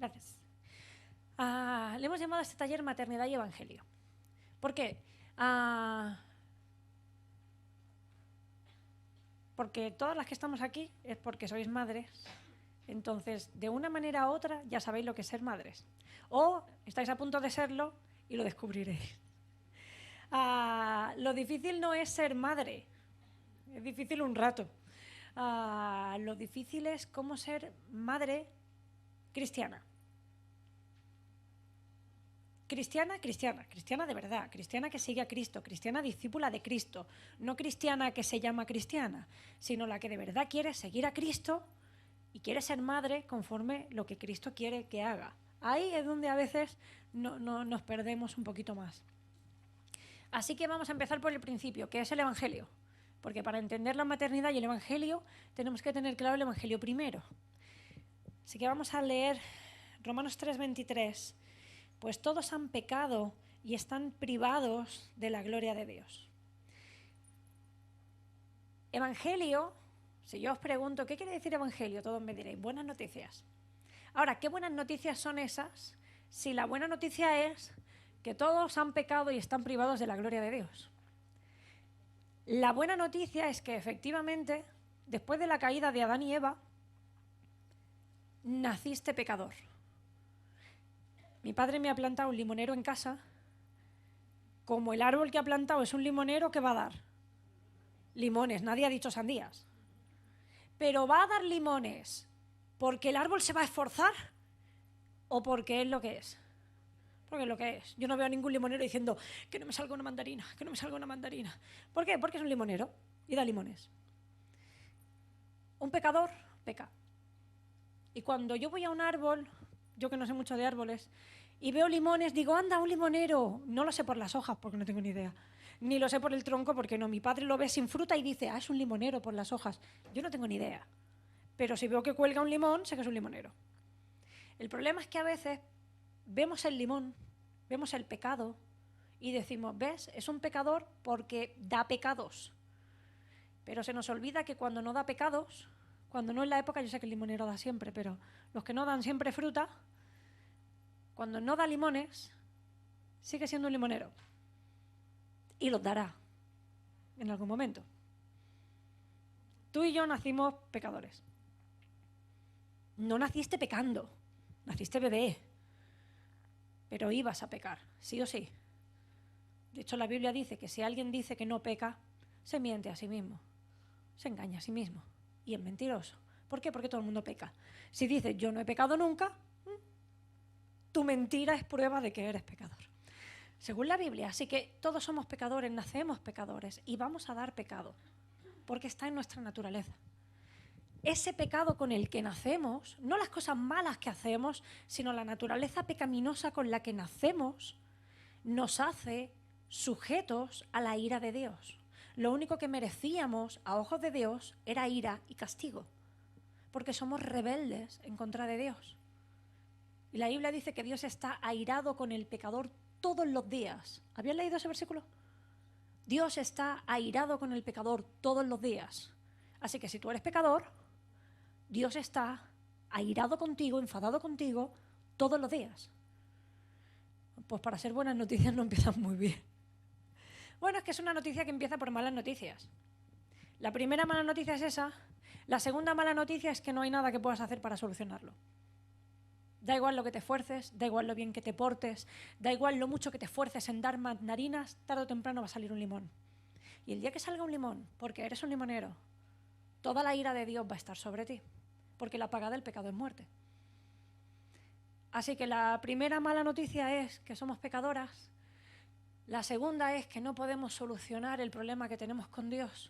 Gracias. Le hemos llamado a este taller Maternidad y Evangelio. ¿Por qué? Porque todas las que estamos aquí es porque sois madres. Entonces, de una manera u otra, ya sabéis lo que es ser madres. O estáis a punto de serlo y lo descubriréis. Lo difícil no es ser madre. Es difícil un rato. Lo difícil es cómo ser madre cristiana. Cristiana de verdad, cristiana que sigue a Cristo, cristiana discípula de Cristo, no cristiana que se llama cristiana, sino la que de verdad quiere seguir a Cristo y quiere ser madre conforme lo que Cristo quiere que haga. Ahí es donde a veces nos perdemos un poquito más. Así que vamos a empezar por el principio, que es el Evangelio, porque para entender la maternidad y el Evangelio tenemos que tener claro el Evangelio primero. Así que vamos a leer Romanos 3:23. Pues todos han pecado y están privados de la gloria de Dios. Evangelio, si yo os pregunto, ¿qué quiere decir evangelio? Todos me diréis, buenas noticias. Ahora, ¿qué buenas noticias son esas? Si la buena noticia es que todos han pecado y están privados de la gloria de Dios. La buena noticia es que efectivamente, después de la caída de Adán y Eva, naciste pecador. Mi padre me ha plantado un limonero en casa. Como el árbol que ha plantado es un limonero, ¿qué va a dar? Limones, nadie ha dicho sandías. Pero ¿va a dar limones porque el árbol se va a esforzar o porque es lo que es? Porque es lo que es. Yo no veo a ningún limonero diciendo que no me salga una mandarina, que no me salga una mandarina. ¿Por qué? Porque es un limonero y da limones. Un pecador peca. Y cuando yo voy a un árbol, yo que no sé mucho de árboles, y veo limones, digo, anda, un limonero. No lo sé por las hojas, porque no tengo ni idea. Ni lo sé por el tronco, porque no. Mi padre lo ve sin fruta y dice, es un limonero por las hojas. Yo no tengo ni idea. Pero si veo que cuelga un limón, sé que es un limonero. El problema es que a veces vemos el limón, vemos el pecado, y decimos, ¿ves? Es un pecador porque da pecados. Pero se nos olvida que cuando no da pecados, cuando no es la época, yo sé que el limonero da siempre, pero los que no dan siempre fruta, cuando no da limones, sigue siendo un limonero. Y los dará en algún momento. Tú y yo nacimos pecadores. No naciste pecando, naciste bebé. Pero ibas a pecar, sí o sí. De hecho, la Biblia dice que si alguien dice que no peca, se miente a sí mismo. Se engaña a sí mismo. Y es mentiroso. ¿Por qué? Porque todo el mundo peca. Si dices yo no he pecado nunca, tu mentira es prueba de que eres pecador. Según la Biblia, así que todos somos pecadores, nacemos pecadores y vamos a dar pecado, porque está en nuestra naturaleza. Ese pecado con el que nacemos, no las cosas malas que hacemos, sino la naturaleza pecaminosa con la que nacemos, nos hace sujetos a la ira de Dios. Lo único que merecíamos a ojos de Dios era ira y castigo, porque somos rebeldes en contra de Dios. Y la Biblia dice que Dios está airado con el pecador todos los días. ¿Habían leído ese versículo? Dios está airado con el pecador todos los días. Así que si tú eres pecador, Dios está airado contigo, enfadado contigo todos los días. Pues para ser buenas noticias no empiezan muy bien. Bueno, es que es una noticia que empieza por malas noticias. La primera mala noticia es esa. La segunda mala noticia es que no hay nada que puedas hacer para solucionarlo. Da igual lo que te esfuerces, da igual lo bien que te portes, da igual lo mucho que te esfuerces en dar mandarinas, tarde o temprano va a salir un limón. Y el día que salga un limón, porque eres un limonero, toda la ira de Dios va a estar sobre ti, porque la paga del pecado es muerte. Así que la primera mala noticia es que somos pecadoras. La segunda es que no podemos solucionar el problema que tenemos con Dios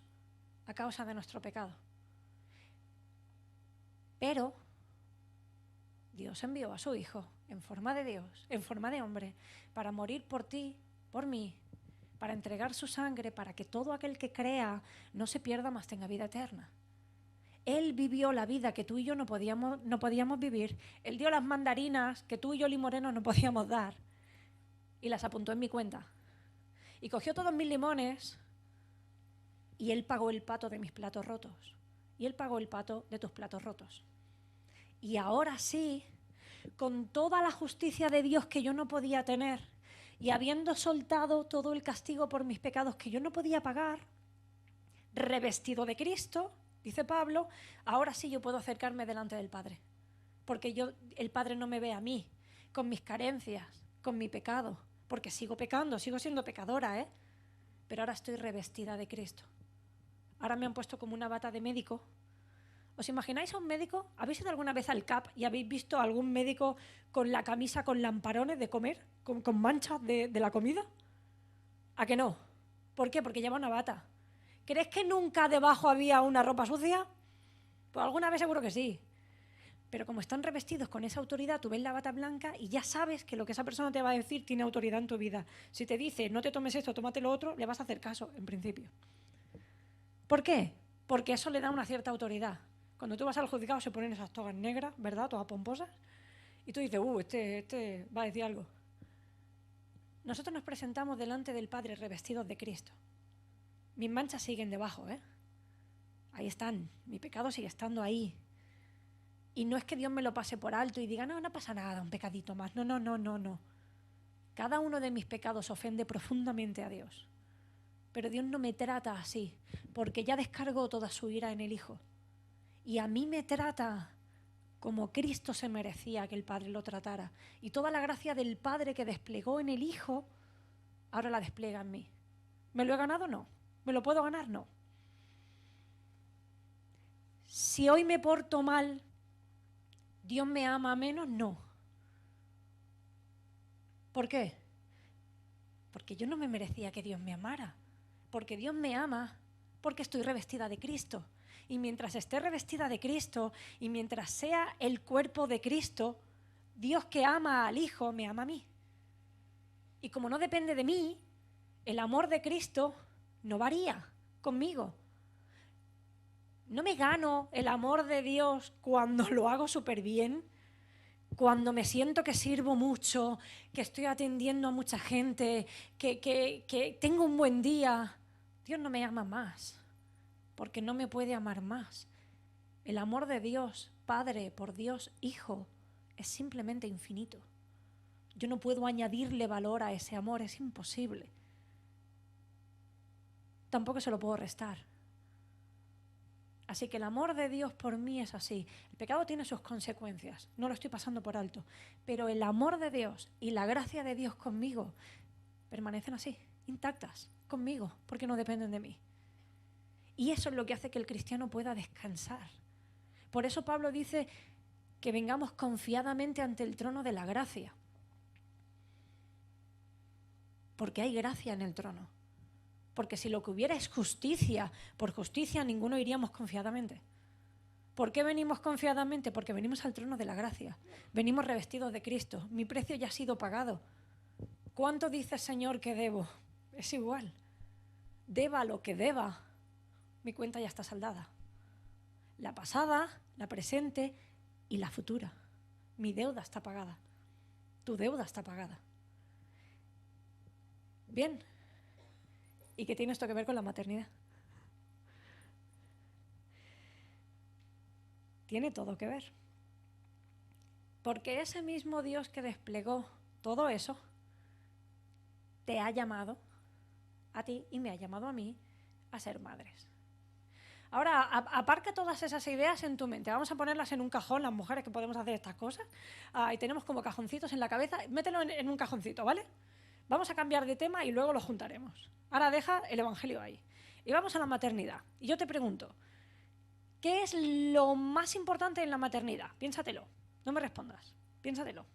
a causa de nuestro pecado. Pero Dios envió a su Hijo en forma de Dios, en forma de hombre, para morir por ti, por mí, para entregar su sangre, para que todo aquel que crea no se pierda, mas tenga vida eterna. Él vivió la vida que tú y yo no podíamos vivir. Él dio las mandarinas que tú y yo, limoneros, no podíamos dar. Y las apuntó en mi cuenta. Y cogió todos mis limones y Él pagó el pato de mis platos rotos. Y Él pagó el pato de tus platos rotos. Y ahora sí con toda la justicia de Dios que yo no podía tener y habiendo soltado todo el castigo por mis pecados que yo no podía pagar, revestido de Cristo, dice Pablo, ahora sí yo puedo acercarme delante del Padre. Porque el Padre no me ve a mí, con mis carencias, con mi pecado, porque sigo pecando, sigo siendo pecadora, ¿eh? Pero ahora estoy revestida de Cristo. Ahora me han puesto como una bata de médico. ¿Os imagináis a un médico? ¿Habéis ido alguna vez al CAP y habéis visto a algún médico con la camisa con lamparones de comer, con manchas de la comida? ¿A que no? ¿Por qué? Porque lleva una bata. ¿Crees que nunca debajo había una ropa sucia? Pues alguna vez seguro que sí. Pero como están revestidos con esa autoridad, tú ves la bata blanca y ya sabes que lo que esa persona te va a decir tiene autoridad en tu vida. Si te dice, no te tomes esto, tómate lo otro, le vas a hacer caso, en principio. ¿Por qué? Porque eso le da una cierta autoridad. Cuando tú vas al juzgado se ponen esas togas negras, ¿verdad? Todas pomposas. Y tú dices, este va a decir algo. Nosotros nos presentamos delante del Padre revestidos de Cristo. Mis manchas siguen debajo, ¿eh? Ahí están. Mi pecado sigue estando ahí. Y no es que Dios me lo pase por alto y diga, no pasa nada, un pecadito más. No. Cada uno de mis pecados ofende profundamente a Dios. Pero Dios no me trata así, porque ya descargó toda su ira en el Hijo. Y a mí me trata como Cristo se merecía que el Padre lo tratara. Y toda la gracia del Padre que desplegó en el Hijo, ahora la despliega en mí. ¿Me lo he ganado? No. ¿Me lo puedo ganar? No. Si hoy me porto mal, ¿Dios me ama menos? No. ¿Por qué? Porque yo no me merecía que Dios me amara. Porque Dios me ama porque estoy revestida de Cristo. Y mientras esté revestida de Cristo y mientras sea el cuerpo de Cristo, Dios que ama al Hijo me ama a mí. Y como no depende de mí, el amor de Cristo no varía conmigo. No me gano el amor de Dios cuando lo hago súper bien, cuando me siento que sirvo mucho, que estoy atendiendo a mucha gente, que tengo un buen día. Dios no me ama más, porque no me puede amar más. El amor de Dios Padre por Dios Hijo es simplemente infinito. Yo no puedo añadirle valor a ese amor, es imposible. Tampoco se lo puedo restar. Así que el amor de Dios por mí es así. El pecado tiene sus consecuencias, no lo estoy pasando por alto. Pero el amor de Dios y la gracia de Dios conmigo permanecen así, intactas, conmigo, porque no dependen de mí. Y eso es lo que hace que el cristiano pueda descansar. Por eso Pablo dice que vengamos confiadamente ante el trono de la gracia. Porque hay gracia en el trono. Porque si lo que hubiera es justicia, por justicia ninguno iríamos confiadamente. ¿Por qué venimos confiadamente? Porque venimos al trono de la gracia. Venimos revestidos de Cristo. Mi precio ya ha sido pagado. ¿Cuánto dice Señor que debo? Es igual. Deba lo que deba. Mi cuenta ya está saldada. La pasada, la presente y la futura. Mi deuda está pagada. Tu deuda está pagada. Bien. ¿Y qué tiene esto que ver con la maternidad? Tiene todo que ver. Porque ese mismo Dios que desplegó todo eso, te ha llamado a ti y me ha llamado a mí a ser madres. Ahora, aparca todas esas ideas en tu mente. Vamos a ponerlas en un cajón, las mujeres que podemos hacer estas cosas. Y tenemos como cajoncitos en la cabeza. Mételo en un cajoncito, ¿vale? Vamos a cambiar de tema y luego lo juntaremos. Ahora deja el Evangelio ahí. Y vamos a la maternidad. Y yo te pregunto, ¿qué es lo más importante en la maternidad? Piénsatelo. No me respondas. Piénsatelo.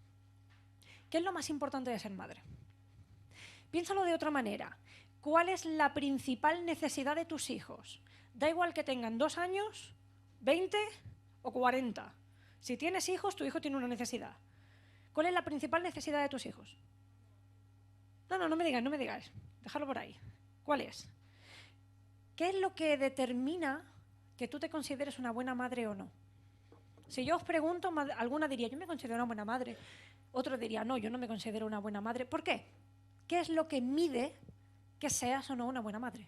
¿Qué es lo más importante de ser madre? Piénsalo de otra manera. ¿Cuál es la principal necesidad de tus hijos? Da igual que tengan 2 años, 20 o 40. Si tienes hijos, tu hijo tiene una necesidad. ¿Cuál es la principal necesidad de tus hijos? No me digas. Déjalo por ahí. ¿Cuál es? ¿Qué es lo que determina que tú te consideres una buena madre o no? Si yo os pregunto, alguna diría, yo me considero una buena madre. Otro diría, no, yo no me considero una buena madre. ¿Por qué? ¿Qué es lo que mide que seas o no una buena madre?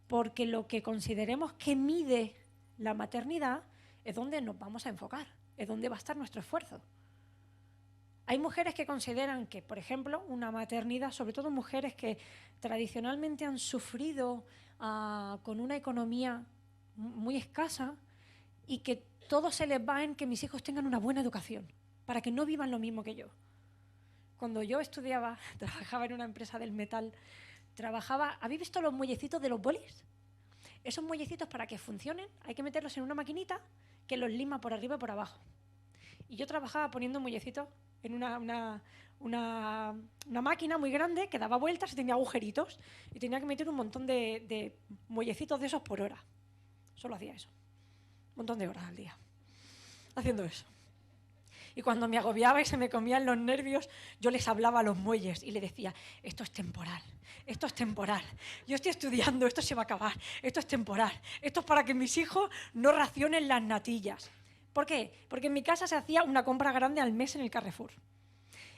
Porque lo que consideremos que mide la maternidad es donde nos vamos a enfocar. es donde va a estar nuestro esfuerzo. Hay mujeres que consideran que, por ejemplo, una maternidad, sobre todo mujeres que tradicionalmente han sufrido con una economía muy escasa y que todo se les va en que mis hijos tengan una buena educación, para que no vivan lo mismo que yo. Cuando yo estudiaba, trabajaba en una empresa del metal, ¿habéis visto los muellecitos de los bolis? Esos muellecitos, para que funcionen, hay que meterlos en una maquinita que los lima por arriba y por abajo. Y yo trabajaba poniendo muellecitos en una máquina muy grande que daba vueltas y tenía agujeritos y tenía que meter un montón de muellecitos de esos por hora. Solo hacía eso. Un montón de horas al día haciendo eso. Y cuando me agobiaba y se me comían los nervios, yo les hablaba a los muelles y les decía, esto es temporal, esto es temporal. Yo estoy estudiando, esto se va a acabar, esto es temporal. Esto es para que mis hijos no racionen las natillas. ¿Por qué? Porque en mi casa se hacía una compra grande al mes en el Carrefour.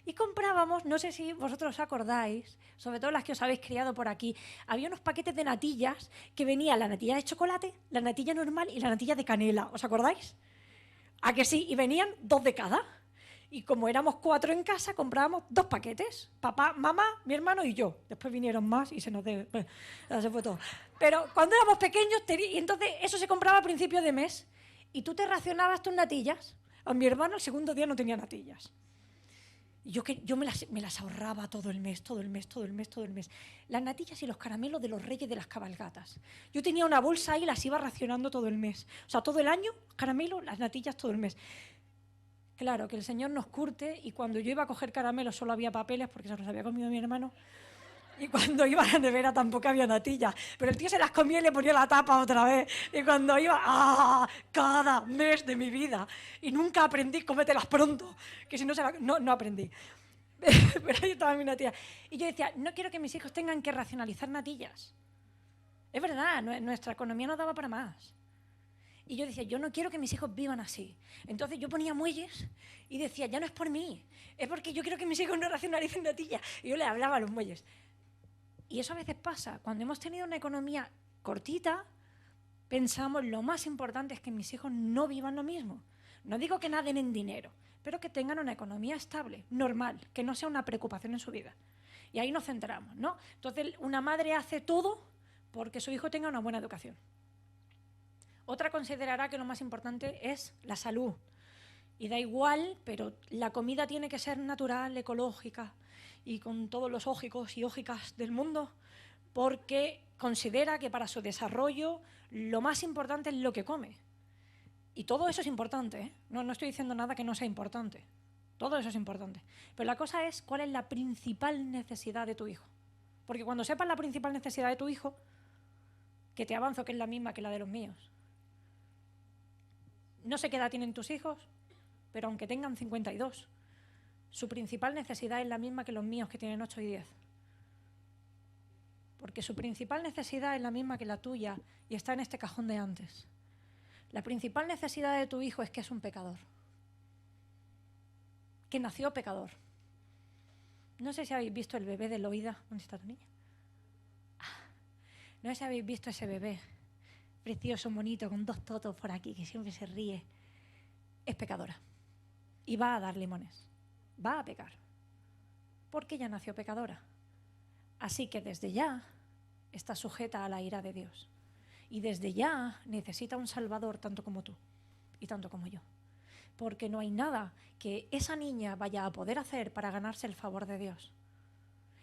Y comprábamos, no sé si vosotros os acordáis, sobre todo las que os habéis criado por aquí, había unos paquetes de natillas que venía la natilla de chocolate, la natilla normal y la natilla de canela. ¿Os acordáis? ¿A que sí? Y venían 2 de cada. Y como éramos 4 en casa, comprábamos 2 paquetes. Papá, mamá, mi hermano y yo. Después vinieron más y se fue todo. Pero cuando éramos pequeños, y entonces eso se compraba a principio de mes. Y tú te racionabas tus natillas. A mi hermano el segundo día no tenía natillas. Y yo me las ahorraba todo el mes. Las natillas y los caramelos de los reyes de las cabalgatas. Yo tenía una bolsa ahí y las iba racionando todo el mes. O sea, todo el año, caramelos, las natillas todo el mes. Claro, que el Señor nos curte, y cuando yo iba a coger caramelos solo había papeles porque se los había comido mi hermano. Y cuando iba a la nevera tampoco había natillas. Pero el tío se las comía y le ponía la tapa otra vez. Y cuando iba, cada mes de mi vida. Y nunca aprendí, cómetelas pronto. Que si no, no aprendí. Pero ahí estaba mi natilla. Y yo decía, no quiero que mis hijos tengan que racionalizar natillas. Es verdad, nuestra economía no daba para más. Y yo decía, yo no quiero que mis hijos vivan así. Entonces yo ponía muelles y decía, ya no es por mí, es porque yo quiero que mis hijos no racionalicen natillas. Y yo le hablaba a los muelles. Y eso a veces pasa. Cuando hemos tenido una economía cortita, pensamos, lo más importante es que mis hijos no vivan lo mismo. No digo que naden en dinero, pero que tengan una economía estable, normal, que no sea una preocupación en su vida. Y ahí nos centramos, ¿no? Entonces, una madre hace todo porque su hijo tenga una buena educación. Otra considerará que lo más importante es la salud. Y da igual, pero la comida tiene que ser natural, ecológica y con todos los ógicos y ógicas del mundo, porque considera que para su desarrollo lo más importante es lo que come. Y todo eso es importante, ¿eh? No estoy diciendo nada que no sea importante. Todo eso es importante. Pero la cosa es, ¿cuál es la principal necesidad de tu hijo? Porque cuando sepas la principal necesidad de tu hijo, que te avanzo que es la misma que la de los míos. No sé qué edad tienen tus hijos, pero aunque tengan 52, su principal necesidad es la misma que los míos, que tienen 8 y 10. Porque su principal necesidad es la misma que la tuya y está en este cajón de antes. La principal necesidad de tu hijo es que es un pecador, que nació pecador. No sé si habéis visto el bebé de Loida. ¿Dónde está tu niña? No sé si habéis visto ese bebé precioso, bonito, con 2 totos por aquí, que siempre se ríe. Es pecadora. Y va a dar limones. Va a pecar. Porque ella nació pecadora. Así que desde ya está sujeta a la ira de Dios. Y desde ya necesita un Salvador tanto como tú y tanto como yo. Porque no hay nada que esa niña vaya a poder hacer para ganarse el favor de Dios.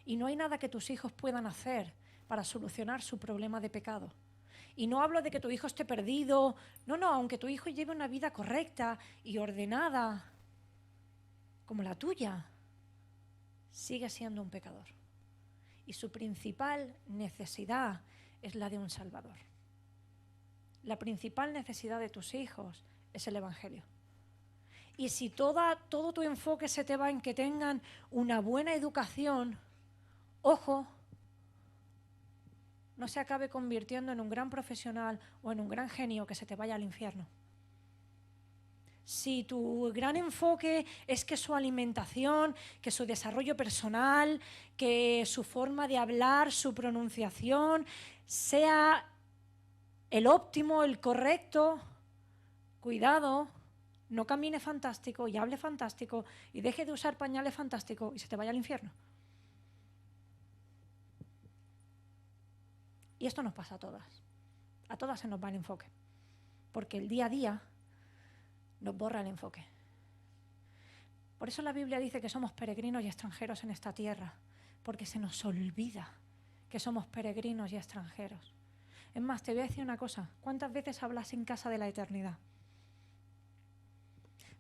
Y no hay nada que tus hijos puedan hacer para solucionar su problema de pecado. Y no hablo de que tu hijo esté perdido. No, aunque tu hijo lleve una vida correcta y ordenada como la tuya, sigue siendo un pecador. Y su principal necesidad es la de un Salvador. La principal necesidad de tus hijos es el Evangelio. Y si todo tu enfoque se te va en que tengan una buena educación, ojo, no se acabe convirtiendo en un gran profesional o en un gran genio que se te vaya al infierno. Si tu gran enfoque es que su alimentación, que su desarrollo personal, que su forma de hablar, su pronunciación sea el óptimo, el correcto, cuidado, no camine fantástico y hable fantástico y deje de usar pañales fantásticos y se te vaya al infierno. Y esto nos pasa a todas. A todas se nos va el enfoque. Porque el día a día nos borra el enfoque. Por eso la Biblia dice que somos peregrinos y extranjeros en esta tierra. Porque se nos olvida que somos peregrinos y extranjeros. Es más, te voy a decir una cosa. ¿Cuántas veces hablas en casa de la eternidad?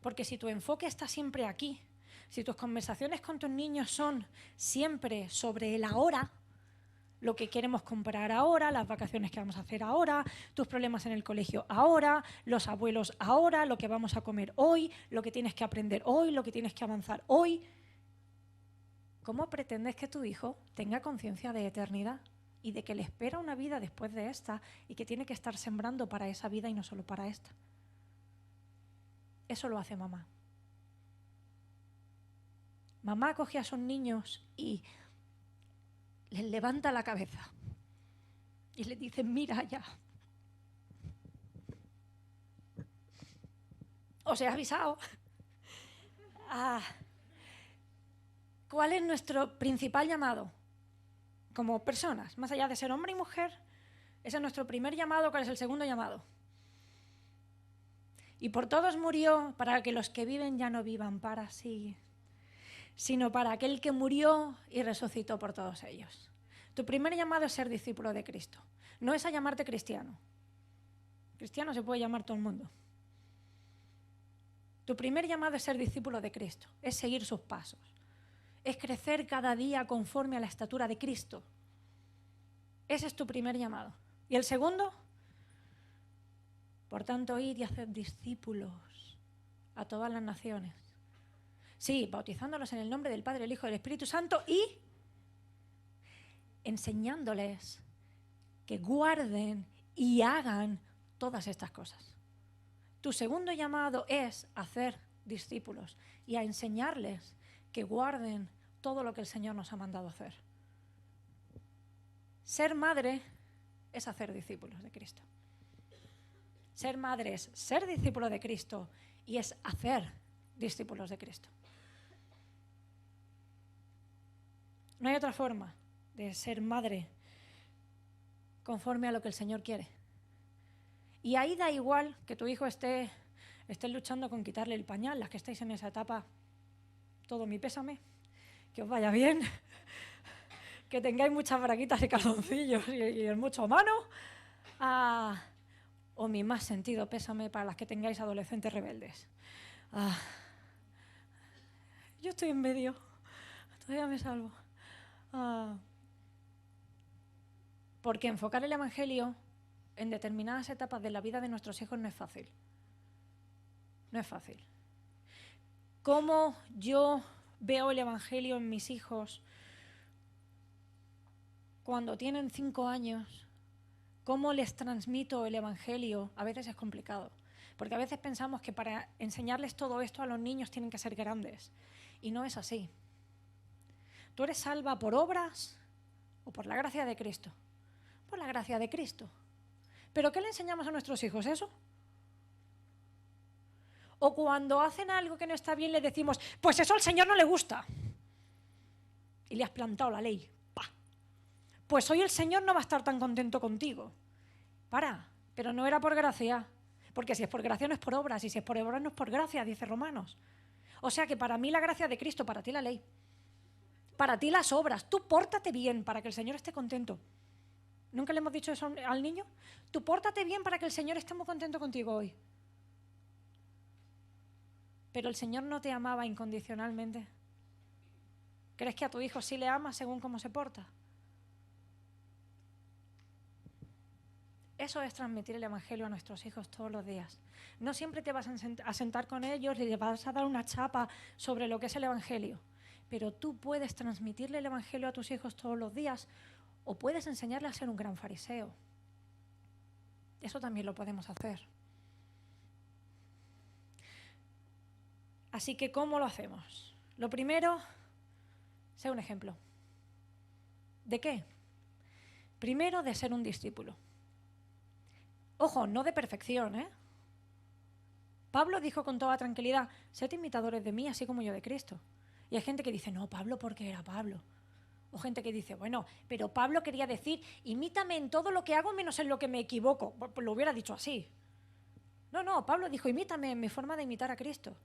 Porque si tu enfoque está siempre aquí, si tus conversaciones con tus niños son siempre sobre el ahora, lo que queremos comprar ahora, las vacaciones que vamos a hacer ahora, tus problemas en el colegio ahora, los abuelos ahora, lo que vamos a comer hoy, lo que tienes que aprender hoy, lo que tienes que avanzar hoy. ¿Cómo pretendes que tu hijo tenga conciencia de eternidad y de que le espera una vida después de esta y que tiene que estar sembrando para esa vida y no solo para esta? Eso lo hace mamá. Mamá coge a sus niños y les levanta la cabeza y les dice, mira ya, os he avisado. ¿Cuál es nuestro principal llamado como personas? Más allá de ser hombre y mujer, ese es nuestro primer llamado. ¿Cuál es el segundo llamado? Y por todos murió, para que los que viven ya no vivan para sí, sino para aquel que murió y resucitó por todos ellos. Tu primer llamado es ser discípulo de Cristo. No es a llamarte cristiano. Cristiano se puede llamar todo el mundo. Tu primer llamado es ser discípulo de Cristo, es seguir sus pasos, es crecer cada día conforme a la estatura de Cristo. Ese es tu primer llamado. ¿Y el segundo? Por tanto, id y haced discípulos a todas las naciones. Sí, bautizándolos en el nombre del Padre, el Hijo y del Espíritu Santo y enseñándoles que guarden y hagan todas estas cosas. Tu segundo llamado es hacer discípulos y a enseñarles que guarden todo lo que el Señor nos ha mandado hacer. Ser madre es hacer discípulos de Cristo. Ser madre es ser discípulo de Cristo y es hacer discípulos de Cristo. No hay otra forma de ser madre conforme a lo que el Señor quiere. Y ahí da igual que tu hijo esté luchando con quitarle el pañal. Las que estáis en esa etapa, todo mi pésame, que os vaya bien, que tengáis muchas braguitas y calzoncillos y mucho a mano. O mi más sentido pésame para las que tengáis adolescentes rebeldes. Yo estoy en medio, todavía me salvo. Porque enfocar el Evangelio en determinadas etapas de la vida de nuestros hijos no es fácil. No es fácil. ¿Cómo yo veo el Evangelio en mis hijos cuando tienen 5 años? ¿Cómo les transmito el Evangelio? A veces es complicado, porque a veces pensamos que para enseñarles todo esto a los niños tienen que ser grandes, y no es así. ¿Tú eres salva por obras o por la gracia de Cristo? Por la gracia de Cristo. ¿Pero qué le enseñamos a nuestros hijos? ¿Eso? O cuando hacen algo que no está bien le decimos, pues eso al Señor no le gusta. Y le has plantado la ley. Pues hoy el Señor no va a estar tan contento contigo. Pero no era por gracia. Porque si es por gracia no es por obras, y si es por obras no es por gracia, dice Romanos. O sea que para mí la gracia de Cristo, para ti la ley. Para ti las obras. Tú pórtate bien para que el Señor esté contento. ¿Nunca le hemos dicho eso al niño? Tú pórtate bien para que el Señor esté muy contento contigo hoy. Pero el Señor no te amaba incondicionalmente. ¿Crees que a tu hijo sí le amas según cómo se porta? Eso es transmitir el Evangelio a nuestros hijos todos los días. No siempre te vas a sentar con ellos y les vas a dar una chapa sobre lo que es el Evangelio. Pero tú puedes transmitirle el Evangelio a tus hijos todos los días o puedes enseñarle a ser un gran fariseo. Eso también lo podemos hacer. Así que, ¿cómo lo hacemos? Lo primero, sé un ejemplo. ¿De qué? Primero, de ser un discípulo. Ojo, no de perfección, Pablo dijo con toda tranquilidad, sed imitadores de mí, así como yo de Cristo. Y hay gente que dice, no, Pablo porque era Pablo. O gente que dice, bueno, pero Pablo quería decir, imítame en todo lo que hago menos en lo que me equivoco. Pues lo hubiera dicho así. No, Pablo dijo, imítame en mi forma de imitar a Cristo.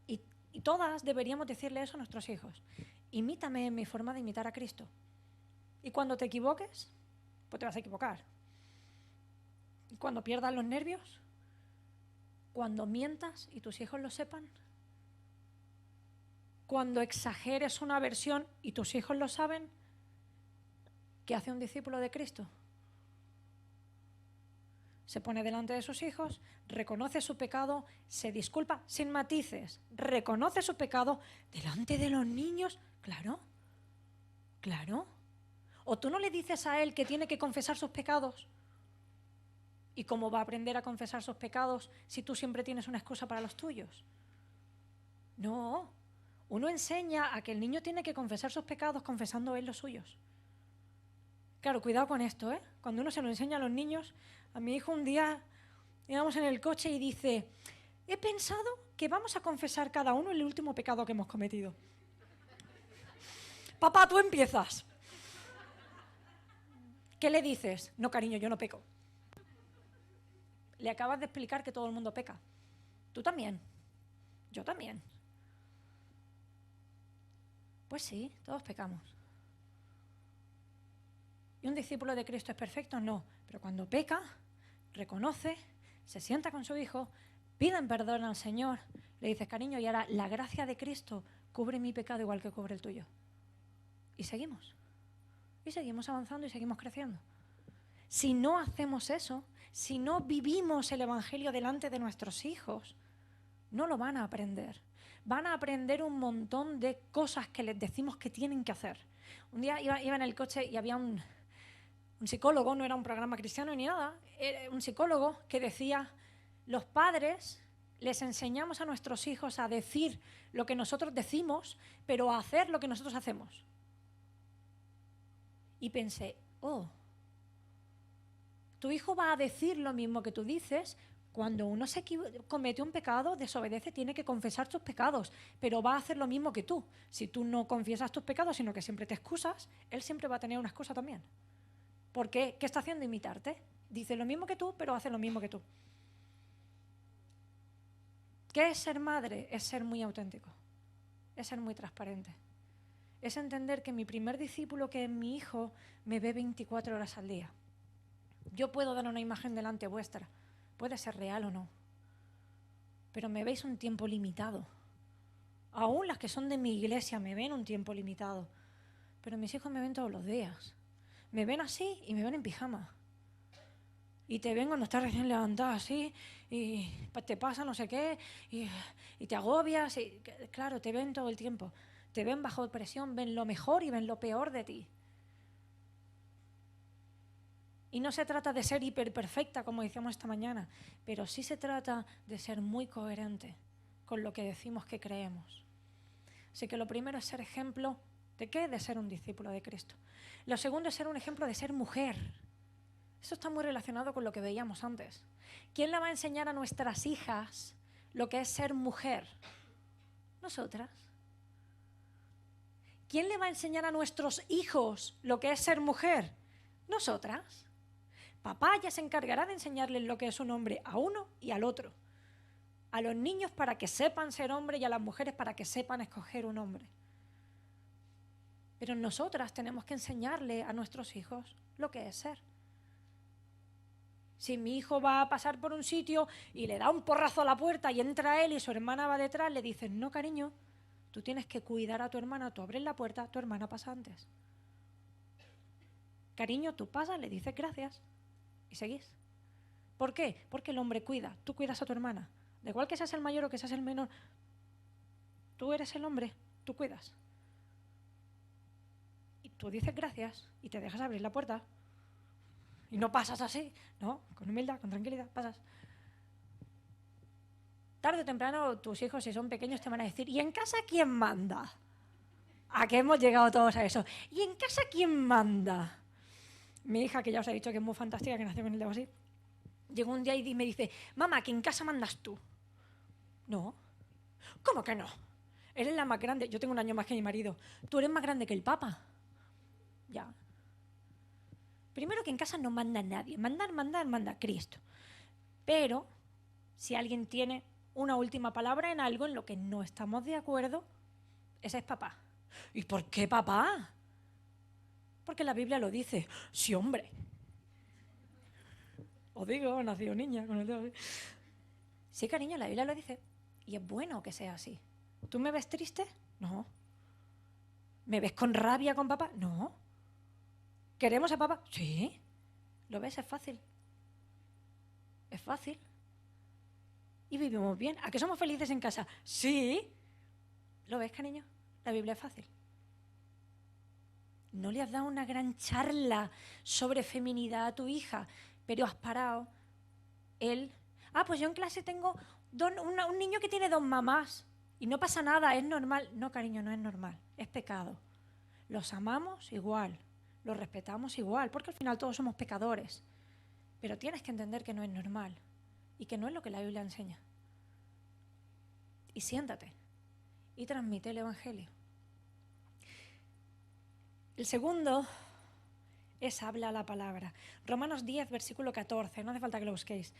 Y todas deberíamos decirle eso a nuestros hijos. Imítame en mi forma de imitar a Cristo. Y cuando te equivoques, pues te vas a equivocar. Y cuando pierdas los nervios, cuando mientas y tus hijos lo sepan, cuando exageres una versión y tus hijos lo saben, ¿qué hace un discípulo de Cristo? Se pone delante de sus hijos, reconoce su pecado, se disculpa sin matices, reconoce su pecado delante de los niños. Claro, claro. ¿O tú no le dices a él que tiene que confesar sus pecados? ¿Y cómo va a aprender a confesar sus pecados si tú siempre tienes una excusa para los tuyos? No, uno enseña a que el niño tiene que confesar sus pecados confesando él los suyos. Claro, cuidado con esto, ¿eh? Cuando uno se lo enseña a los niños, a mi hijo un día íbamos en el coche y dice, he pensado que vamos a confesar cada uno el último pecado que hemos cometido. Papá, tú empiezas. ¿Qué le dices? No, cariño, yo no peco. Le acabas de explicar que todo el mundo peca. Tú también. Yo también. Pues sí, todos pecamos. ¿Y un discípulo de Cristo es perfecto? No. Pero cuando peca, reconoce, se sienta con su hijo, piden perdón al Señor, le dices, cariño, y ahora la gracia de Cristo cubre mi pecado igual que cubre el tuyo. Y seguimos. Y seguimos avanzando y seguimos creciendo. Si no hacemos eso, si no vivimos el Evangelio delante de nuestros hijos, no lo van a aprender. Van a aprender un montón de cosas que les decimos que tienen que hacer. Un día iba en el coche y había un psicólogo, no era un programa cristiano ni nada, era un psicólogo que decía, los padres les enseñamos a nuestros hijos a decir lo que nosotros decimos, pero a hacer lo que nosotros hacemos. Y pensé, tu hijo va a decir lo mismo que tú dices. Cuando uno comete un pecado, desobedece, tiene que confesar sus pecados, pero va a hacer lo mismo que tú. Si tú no confiesas tus pecados, sino que siempre te excusas, él siempre va a tener una excusa también. ¿Por qué? ¿Qué está haciendo? Imitarte. Dice lo mismo que tú, pero hace lo mismo que tú. ¿Qué es ser madre? Es ser muy auténtico. Es ser muy transparente. Es entender que mi primer discípulo, que es mi hijo, me ve 24 horas al día. Yo puedo dar una imagen delante vuestra. Puede ser real o no. Pero me veis un tiempo limitado. Aún las que son de mi iglesia me ven un tiempo limitado. Pero mis hijos me ven todos los días. Me ven así y me ven en pijama. Y te ven cuando estás recién levantada así y te pasa no sé qué y te agobias. Y, claro, te ven todo el tiempo. Te ven bajo presión, ven lo mejor y ven lo peor de ti. Y no se trata de ser hiperperfecta, como decíamos esta mañana, pero sí se trata de ser muy coherente con lo que decimos que creemos. Así que lo primero es ser ejemplo ¿de qué? De ser un discípulo de Cristo. Lo segundo es ser un ejemplo de ser mujer. Esto está muy relacionado con lo que veíamos antes. ¿Quién le va a enseñar a nuestras hijas lo que es ser mujer? Nosotras. ¿Quién le va a enseñar a nuestros hijos lo que es ser mujer? Nosotras. Papá ya se encargará de enseñarles lo que es un hombre a uno y al otro. A los niños para que sepan ser hombre y a las mujeres para que sepan escoger un hombre. Pero nosotras tenemos que enseñarle a nuestros hijos lo que es ser. Si mi hijo va a pasar por un sitio y le da un porrazo a la puerta y entra él y su hermana va detrás, le dices, no, cariño, tú tienes que cuidar a tu hermana, tú abres la puerta, tu hermana pasa antes. Cariño, tú pasas, le dices gracias y seguís. ¿Por qué? Porque el hombre cuida, tú cuidas a tu hermana. Da igual que seas el mayor o que seas el menor, tú eres el hombre, tú cuidas. Y tú dices gracias y te dejas abrir la puerta. Y no pasas así, no, con humildad, con tranquilidad, pasas. Tarde o temprano tus hijos, si son pequeños, te van a decir, ¿y en casa quién manda? ¿A qué hemos llegado todos a eso? ¿Y en casa quién manda? Mi hija, que ya os he dicho que es muy fantástica, que nació con el dedo así, Llegó un día y me dice, mamá, que en casa mandas tú. No. ¿Cómo que no? Eres la más grande. Yo tengo un año más que mi marido. Tú eres más grande que el Papa. Ya. Primero que en casa no manda nadie. Manda Cristo. Pero si alguien tiene una última palabra en algo en lo que no estamos de acuerdo, ese es papá. ¿Y por qué papá? Porque la Biblia lo dice. Sí, hombre. Os digo, ha nacido niña con el dedo. Sí, cariño, la Biblia lo dice. Y es bueno que sea así. ¿Tú me ves triste? No. ¿Me ves con rabia con papá? No. ¿Queremos a papá? Sí. ¿Lo ves? Es fácil. Es fácil. Y vivimos bien. ¿A qué somos felices en casa? Sí. ¿Lo ves, cariño? La Biblia es fácil. No le has dado una gran charla sobre feminidad a tu hija, pero has parado. Él. Pues yo en clase tengo un niño que tiene 2 mamás. Y no pasa nada, es normal. No, cariño, no es normal. Es pecado. Los amamos igual. Los respetamos igual, porque al final todos somos pecadores. Pero tienes que entender que no es normal y que no es lo que la Biblia enseña. Y siéntate y transmite el Evangelio. El segundo es habla la palabra. Romanos 10, versículo 14, no hace falta que lo busquéis.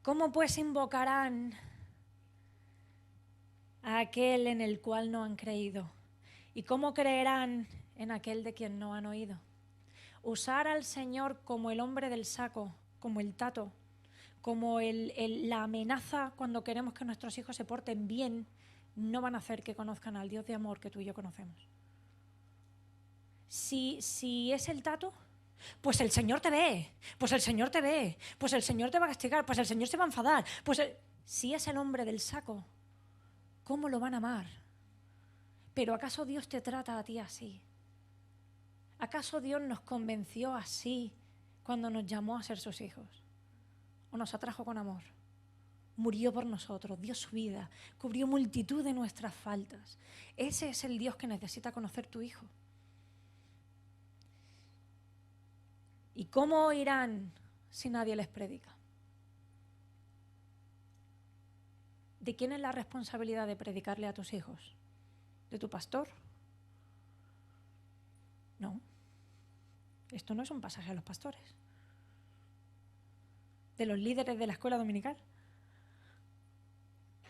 ¿Cómo pues invocarán a aquel en el cual no han creído? ¿Y cómo creerán en aquel de quien no han oído? Usar al Señor como el hombre del saco, como el tato, como la amenaza cuando queremos que nuestros hijos se porten bien, no van a hacer que conozcan al Dios de amor que tú y yo conocemos. Si es el tato, pues el Señor te ve, pues el Señor te ve, pues el Señor te va a castigar, pues el Señor se va a enfadar. Si es el hombre del saco, ¿cómo lo van a amar? ¿Pero acaso Dios te trata a ti así? ¿Acaso Dios nos convenció así cuando nos llamó a ser sus hijos? ¿O nos atrajo con amor? Murió por nosotros, dio su vida, cubrió multitud de nuestras faltas. Ese es el Dios que necesita conocer tu hijo. ¿Y cómo oirán si nadie les predica? ¿De quién es la responsabilidad de predicarle a tus hijos? ¿De tu pastor? No. Esto no es un pasaje a los pastores. ¿De los líderes de la escuela dominical?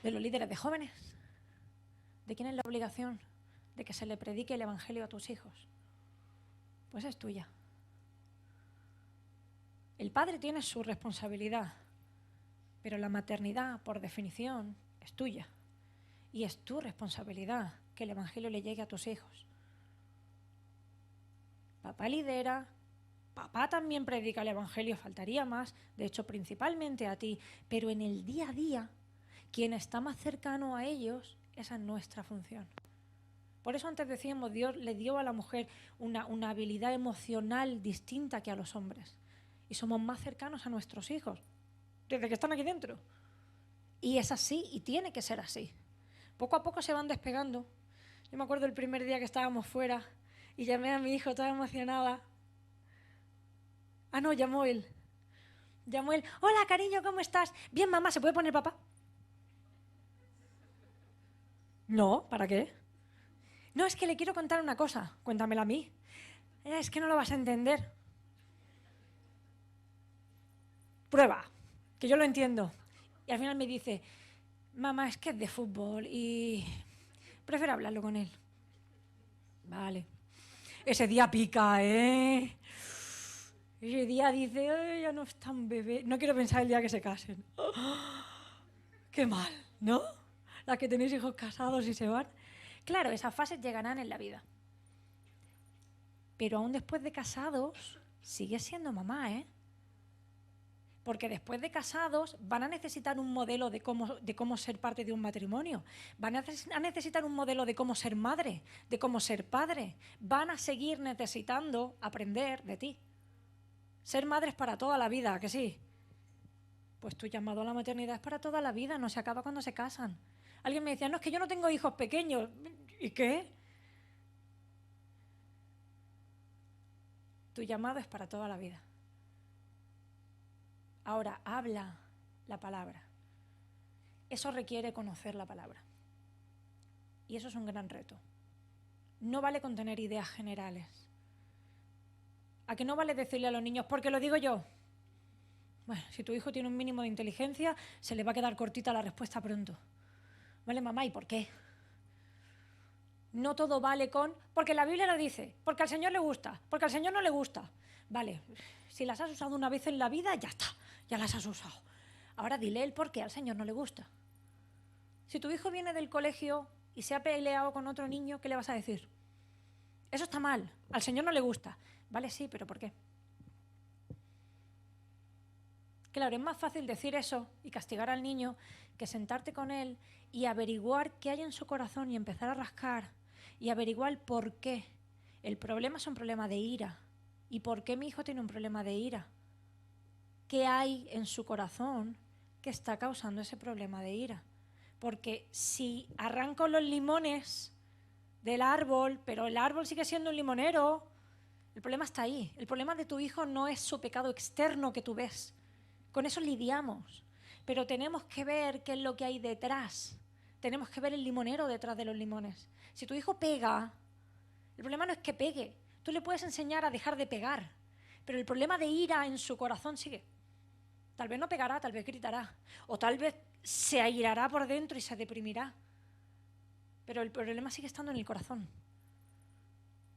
¿De los líderes de jóvenes? ¿De quién es la obligación de que se le predique el Evangelio a tus hijos? Pues es tuya. El padre tiene su responsabilidad, pero la maternidad, por definición, es tuya. Y es tu responsabilidad que el Evangelio le llegue a tus hijos. Papá lidera, papá también predica el Evangelio, faltaría más, de hecho principalmente a ti, pero en el día a día, quien está más cercano a ellos, esa es nuestra función. Por eso antes decíamos, Dios le dio a la mujer una habilidad emocional distinta que a los hombres. Y somos más cercanos a nuestros hijos, desde que están aquí dentro. Y es así, y tiene que ser así. Poco a poco se van despegando. Yo me acuerdo el primer día que estábamos fuera y llamé a mi hijo toda emocionada. No, llamó él. Hola, cariño, ¿cómo estás? Bien, mamá, ¿se puede poner papá? No, ¿para qué? No, es que le quiero contar una cosa. Cuéntamela a mí. Es que no lo vas a entender. Prueba, que yo lo entiendo. Y al final me dice, mamá, es que es de fútbol y prefiero hablarlo con él. Vale. Ese día pica, ¿eh? Ese día dice, ya no es tan bebé. No quiero pensar el día que se casen. Qué mal, ¿no? Las que tenéis hijos casados y se van. Claro, esas fases llegarán en la vida. Pero aún después de casados, sigues siendo mamá, ¿eh? Porque después de casados van a necesitar un modelo de cómo ser parte de un matrimonio. Van a necesitar un modelo de cómo ser madre, de cómo ser padre. Van a seguir necesitando aprender de ti. Ser madre es para toda la vida, ¿a que sí? Pues tu llamado a la maternidad es para toda la vida, no se acaba cuando se casan. Alguien me decía, no, es que yo no tengo hijos pequeños. ¿Y qué? Tu llamado es para toda la vida. Ahora, habla la palabra. Eso requiere conocer la palabra. Y eso es un gran reto. No vale con tener ideas generales. ¿A qué no vale decirle a los niños, porque lo digo yo? Bueno, si tu hijo tiene un mínimo de inteligencia, se le va a quedar cortita la respuesta pronto. ¿Vale, mamá? ¿Y por qué? No todo vale con, porque la Biblia lo dice, porque al Señor le gusta, porque al Señor no le gusta. Vale, si las has usado una vez en la vida, ya está, ya las has usado. Ahora dile el por qué al Señor no le gusta. Si tu hijo viene del colegio y se ha peleado con otro niño, ¿qué le vas a decir? Eso está mal, al Señor no le gusta. Vale, sí, pero ¿por qué? Claro, es más fácil decir eso y castigar al niño que sentarte con él y averiguar qué hay en su corazón y empezar a rascar y averiguar por qué. El problema es un problema de ira. ¿Y por qué mi hijo tiene un problema de ira? ¿Qué hay en su corazón que está causando ese problema de ira? Porque si arranco los limones del árbol, pero el árbol sigue siendo un limonero, el problema está ahí. El problema de tu hijo no es su pecado externo que tú ves. Con eso lidiamos. Pero tenemos que ver qué es lo que hay detrás. Tenemos que ver el limonero detrás de los limones. Si tu hijo pega, el problema no es que pegue. Tú le puedes enseñar a dejar de pegar. Pero el problema de ira en su corazón sigue. Tal vez no pegará, tal vez gritará. O tal vez se airará por dentro y se deprimirá. Pero el problema sigue estando en el corazón.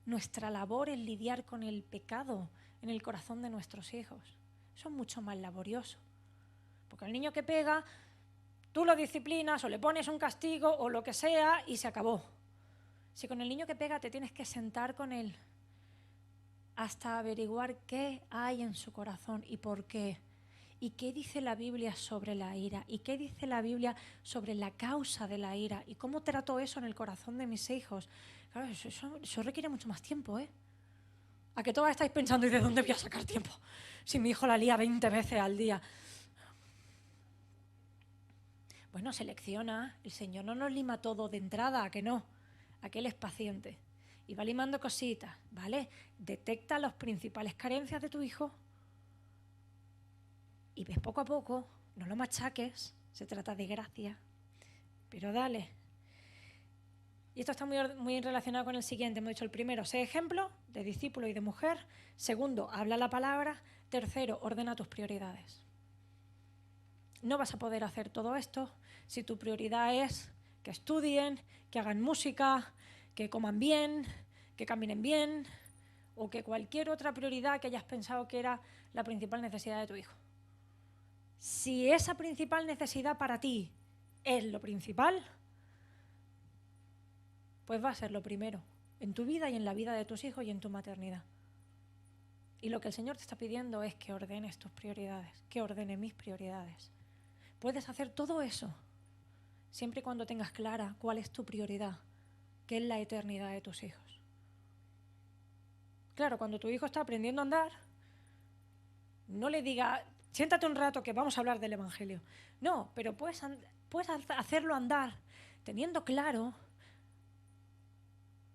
Nuestra labor es lidiar con el pecado en el corazón de nuestros hijos. Eso es mucho más laborioso. Porque el niño que pega, tú lo disciplinas o le pones un castigo o lo que sea y se acabó. Si con el niño que pega te tienes que sentar con él hasta averiguar qué hay en su corazón y por qué. ¿Y qué dice la Biblia sobre la ira? ¿Y qué dice la Biblia sobre la causa de la ira? ¿Y cómo trato eso en el corazón de mis hijos? Claro, eso requiere mucho más tiempo, ¿eh? ¿A que todas estáis pensando, ¿y de dónde voy a sacar tiempo? Si mi hijo la lía 20 veces al día. Bueno, selecciona. El Señor no nos lima todo de entrada, ¿a que no? ¿A que Él es paciente? Y va limando cositas, ¿vale? Detecta las principales carencias de tu hijo y ves poco a poco, no lo machaques, se trata de gracia, pero dale. Y esto está muy relacionado con el siguiente. Hemos dicho el primero, sé ejemplo de discípulo y de mujer. Segundo, habla la palabra. Tercero, ordena tus prioridades. No vas a poder hacer todo esto si tu prioridad es que estudien, que hagan música, que coman bien, que caminen bien o que cualquier otra prioridad que hayas pensado que era la principal necesidad de tu hijo. Si esa principal necesidad para ti es lo principal, pues va a ser lo primero en tu vida y en la vida de tus hijos y en tu maternidad. Y lo que el Señor te está pidiendo es que ordenes tus prioridades, que ordene mis prioridades. Puedes hacer todo eso siempre y cuando tengas clara cuál es tu prioridad, que es la eternidad de tus hijos. Claro, cuando tu hijo está aprendiendo a andar, no le diga, siéntate un rato que vamos a hablar del Evangelio. No, pero puedes hacerlo andar teniendo claro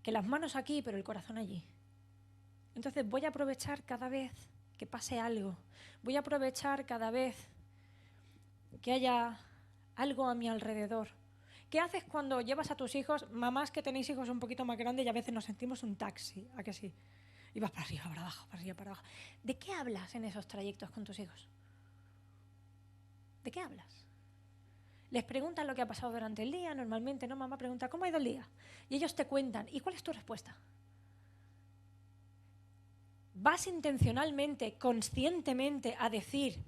que las manos aquí, pero el corazón allí. Entonces voy a aprovechar cada vez que pase algo. Voy a aprovechar cada vez que haya algo a mi alrededor. ¿Qué haces cuando llevas a tus hijos, mamás que tenéis hijos un poquito más grandes y a veces nos sentimos un taxi? ¿A que sí? Y vas para arriba, para abajo, para arriba, para abajo. ¿De qué hablas en esos trayectos con tus hijos? ¿De qué hablas? Les preguntan lo que ha pasado durante el día, normalmente, ¿no? Mamá pregunta, ¿cómo ha ido el día? Y ellos te cuentan, ¿y cuál es tu respuesta? ¿Vas intencionalmente, conscientemente a decir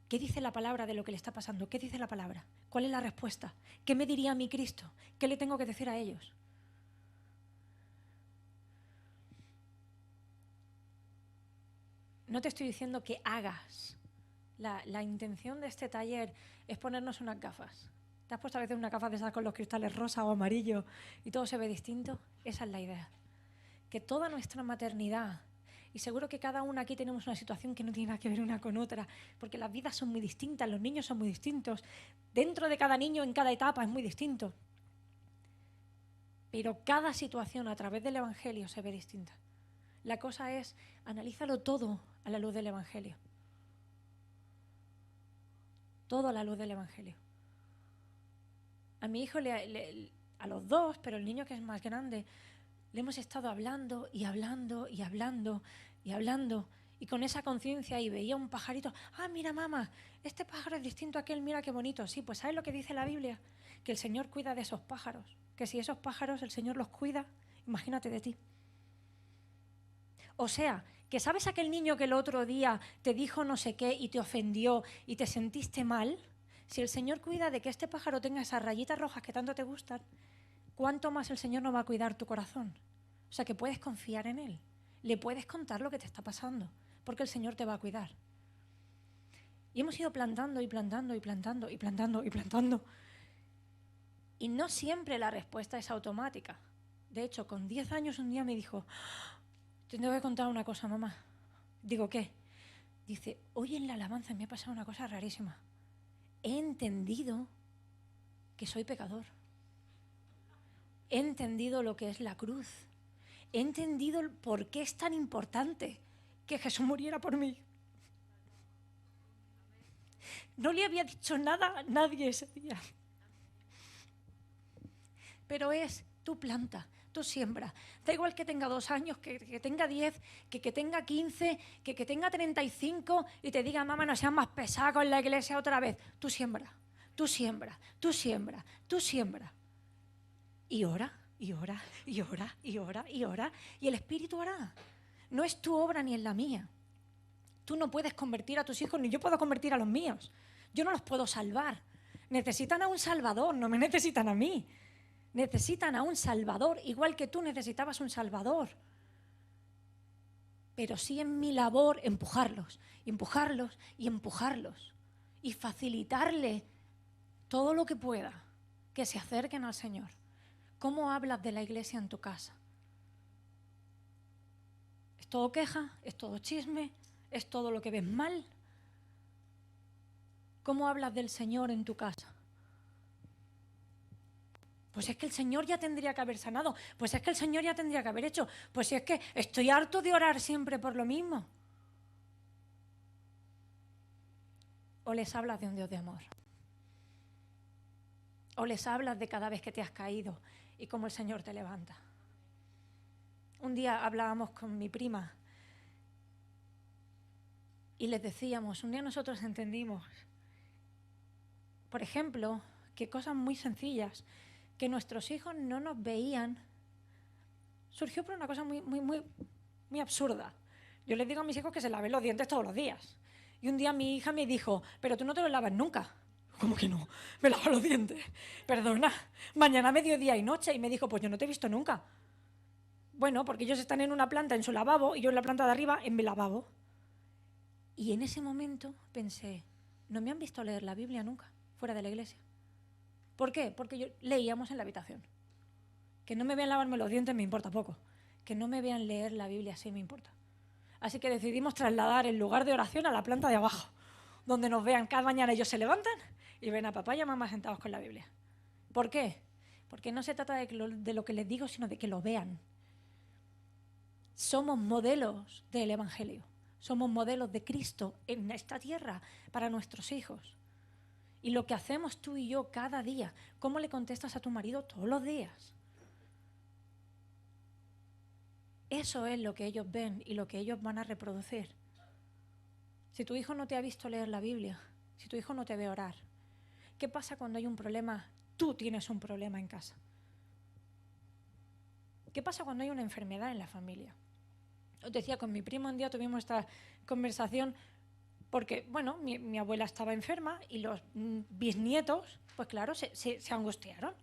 qué dice la palabra de lo que le está pasando? ¿Qué dice la palabra? ¿Cuál es la respuesta? ¿Qué me diría a mi Cristo? ¿Qué le tengo que decir a ellos? No te estoy diciendo que hagas. La intención de este taller es ponernos unas gafas. ¿Te has puesto a veces unas gafas de esas con los cristales rosa o amarillo y todo se ve distinto? Esa es la idea. Que toda nuestra maternidad, y seguro que cada una aquí tenemos una situación que no tiene nada que ver una con otra, porque las vidas son muy distintas, los niños son muy distintos, dentro de cada niño en cada etapa es muy distinto. Pero cada situación a través del Evangelio se ve distinta. La cosa es, analízalo todo a la luz del Evangelio. Todo a la luz del Evangelio. A mi hijo, a los dos, pero el niño que es más grande, le hemos estado hablando y hablando y hablando y hablando. Y con esa conciencia, y veía un pajarito. Ah, mira, mamá, este pájaro es distinto a aquel, mira qué bonito. Sí, pues ¿sabes lo que dice la Biblia? Que el Señor cuida de esos pájaros. Que si esos pájaros el Señor los cuida, imagínate de ti. O sea, que ¿sabes aquel niño que el otro día te dijo no sé qué y te ofendió y te sentiste mal? Si el Señor cuida de que este pájaro tenga esas rayitas rojas que tanto te gustan, ¿cuánto más el Señor no va a cuidar tu corazón? O sea, que puedes confiar en Él. Le puedes contar lo que te está pasando, porque el Señor te va a cuidar. Y hemos ido plantando y plantando y plantando y plantando y plantando. Y no siempre la respuesta es automática. De hecho, con 10 años un día me dijo, te tengo que contar una cosa, mamá. Digo, ¿qué? Dice, hoy en la alabanza me ha pasado una cosa rarísima. He entendido que soy pecador. He entendido lo que es la cruz. He entendido por qué es tan importante que Jesús muriera por mí. No le había dicho nada a nadie ese día. Pero tú planta, tú siembra. Da igual que tenga 2 años, que tenga 10, que tenga 15, que tenga 35 y te diga, mamá, no seas más pesada con la iglesia otra vez. Tú siembra, tú siembra, tú siembra, tú siembra. Y ora, y ora, y ora, y ora, y ora. Y el Espíritu hará. No es tu obra ni es la mía. Tú no puedes convertir a tus hijos, ni yo puedo convertir a los míos. Yo no los puedo salvar. Necesitan a un Salvador, no me necesitan a mí. Necesitan a un Salvador, igual que tú necesitabas un Salvador. Pero sí en mi labor empujarlos, empujarlos y empujarlos. Y facilitarle todo lo que pueda que se acerquen al Señor. ¿Cómo hablas de la iglesia en tu casa? ¿Es todo queja? ¿Es todo chisme? ¿Es todo lo que ves mal? ¿Cómo hablas del Señor en tu casa? Pues es que el Señor ya tendría que haber sanado. Pues es que el Señor ya tendría que haber hecho. Pues es que estoy harto de orar siempre por lo mismo. O les hablas de un Dios de amor. O les hablas de cada vez que te has caído y cómo el Señor te levanta. Un día hablábamos con mi prima y les decíamos, un día nosotros entendimos, por ejemplo, que cosas muy sencillas, que nuestros hijos no nos veían, surgió por una cosa muy absurda. Yo les digo a mis hijos que se laven los dientes todos los días. Y un día mi hija me dijo, pero tú no te los lavas nunca. ¿Cómo que no? Me lavo los dientes. Perdona, mañana, mediodía y noche. Y me dijo, pues yo no te he visto nunca. Bueno, porque ellos están en una planta en su lavabo y yo en la planta de arriba en mi lavabo. Y en ese momento pensé, no me han visto leer la Biblia nunca, fuera de la iglesia. ¿Por qué? Porque leíamos en la habitación. Que no me vean lavarme los dientes me importa poco. Que no me vean leer la Biblia sí me importa. Así que decidimos trasladar el lugar de oración a la planta de abajo, donde nos vean cada mañana. Ellos se levantan y ven a papá y a mamá sentados con la Biblia. ¿Por qué? Porque no se trata de lo que les digo, sino de que lo vean. Somos modelos del Evangelio. Somos modelos de Cristo en esta tierra para nuestros hijos. Y lo que hacemos tú y yo cada día, ¿cómo le contestas a tu marido todos los días? Eso es lo que ellos ven y lo que ellos van a reproducir. Si tu hijo no te ha visto leer la Biblia, si tu hijo no te ve orar, ¿qué pasa cuando hay un problema? Tú tienes un problema en casa. ¿Qué pasa cuando hay una enfermedad en la familia? Os decía, con mi primo un día tuvimos esta conversación porque, bueno, mi abuela estaba enferma y los bisnietos, pues claro, se angustiaron.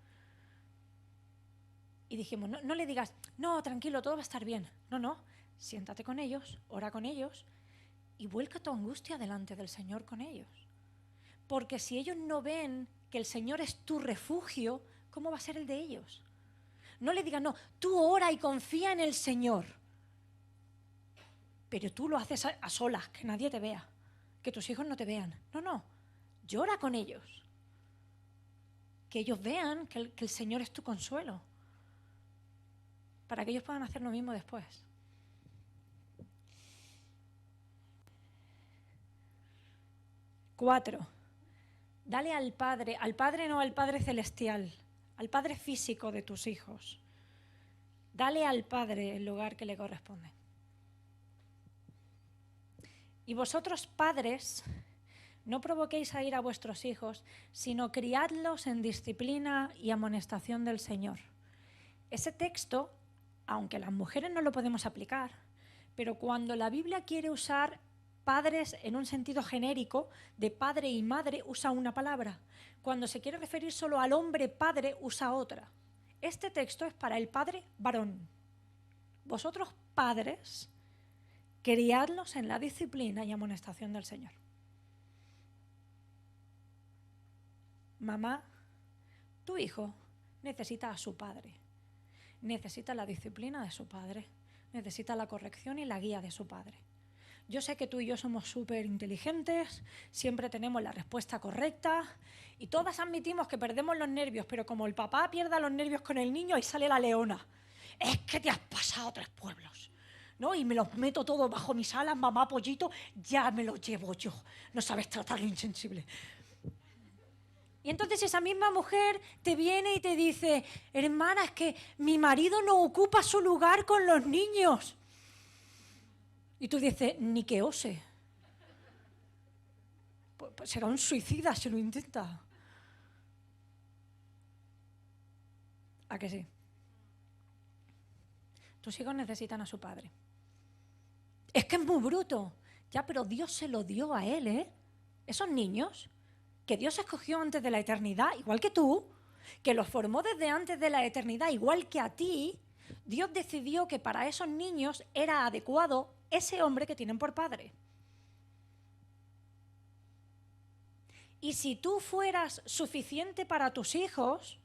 Y dijimos, no le digas, no, tranquilo, todo va a estar bien. No, siéntate con ellos, ora con ellos y vuelca tu angustia delante del Señor con ellos. Porque si ellos no ven que el Señor es tu refugio, ¿cómo va a ser el de ellos? No le digas, no, tú ora y confía en el Señor. Pero tú lo haces a solas, que nadie te vea, que tus hijos no te vean. No, llora con ellos. Que ellos vean que el Señor es tu consuelo. Para que ellos puedan hacer lo mismo después. Cuatro, Dale al Padre no al Padre celestial, al Padre físico de tus hijos. Dale al Padre el lugar que le corresponde. Y vosotros, padres, no provoquéis a ir a vuestros hijos, sino criadlos en disciplina y amonestación del Señor. Ese texto, aunque las mujeres no lo podemos aplicar, pero cuando la Biblia quiere usar padres en un sentido genérico, de padre y madre, usa una palabra. Cuando se quiere referir solo al hombre padre, usa otra. Este texto es para el padre varón. Vosotros, padres, criadlos en la disciplina y amonestación del Señor. Mamá, tu hijo necesita a su padre. Necesita la disciplina de su padre. Necesita la corrección y la guía de su padre. Yo sé que tú y yo somos súper inteligentes, siempre tenemos la respuesta correcta y todas admitimos que perdemos los nervios, pero como el papá pierda los nervios con el niño, ahí sale la leona. Es que te has pasado 3 pueblos, ¿no? Y me los meto todos bajo mis alas, mamá pollito, ya me los llevo yo. No sabes tratar lo insensible. Y entonces esa misma mujer te viene y te dice, hermana, es que mi marido no ocupa su lugar con los niños. Y tú dices, ni que ose. Pues será un suicida si lo intenta. ¿A que sí? Tus hijos necesitan a su padre. Es que es muy bruto. Ya, pero Dios se lo dio a él, ¿eh? Esos niños que Dios escogió antes de la eternidad, igual que tú, que los formó desde antes de la eternidad, igual que a ti, Dios decidió que para esos niños era adecuado ese hombre que tienen por padre. Y si tú fueras suficiente para tus hijos,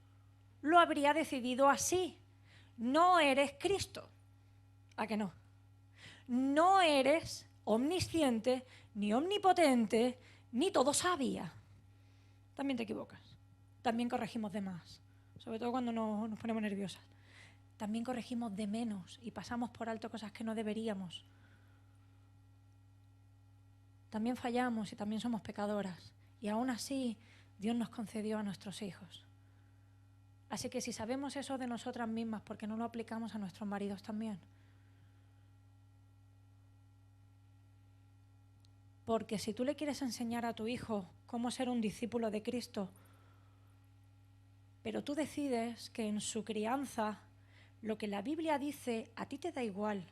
lo habría decidido así. No eres Cristo. ¿A que no? No eres omnisciente, ni omnipotente, ni todo sabia. También te equivocas. También corregimos de más. Sobre todo cuando nos ponemos nerviosas. También corregimos de menos y pasamos por alto cosas que no deberíamos. También fallamos y también somos pecadoras. Y aún así, Dios nos concedió a nuestros hijos. Así que si sabemos eso de nosotras mismas, ¿por qué no lo aplicamos a nuestros maridos también? Porque si tú le quieres enseñar a tu hijo cómo ser un discípulo de Cristo, pero tú decides que en su crianza lo que la Biblia dice a ti te da igual,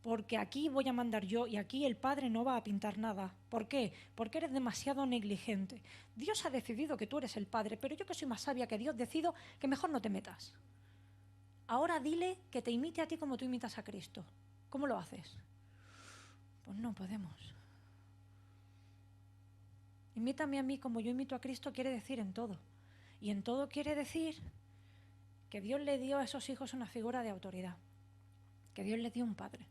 porque aquí voy a mandar yo y aquí el padre no va a pintar nada. ¿Por qué? Porque eres demasiado negligente. Dios ha decidido que tú eres el padre, pero yo que soy más sabia que Dios decido que mejor no te metas. Ahora dile que te imite a ti como tú imitas a Cristo. ¿Cómo lo haces? Pues no podemos. Imítame a mí como yo imito a Cristo quiere decir en todo. Y en todo quiere decir que Dios le dio a esos hijos una figura de autoridad. Que Dios les dio un padre.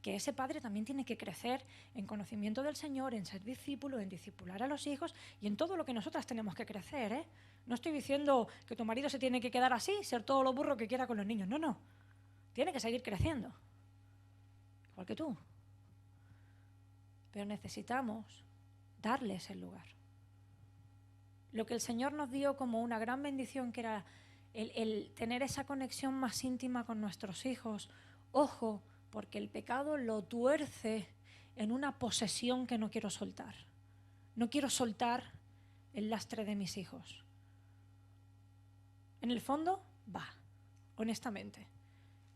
Que ese padre también tiene que crecer en conocimiento del Señor, en ser discípulo, en discipular a los hijos y en todo lo que nosotras tenemos que crecer, ¿eh? No estoy diciendo que tu marido se tiene que quedar así, ser todo lo burro que quiera con los niños. No, no. Tiene que seguir creciendo. Igual que tú. Pero necesitamos darles el lugar. Lo que el Señor nos dio como una gran bendición, que era el tener esa conexión más íntima con nuestros hijos. Ojo, porque el pecado lo tuerce en una posesión que no quiero soltar. No quiero soltar el lastre de mis hijos. En el fondo, va, honestamente.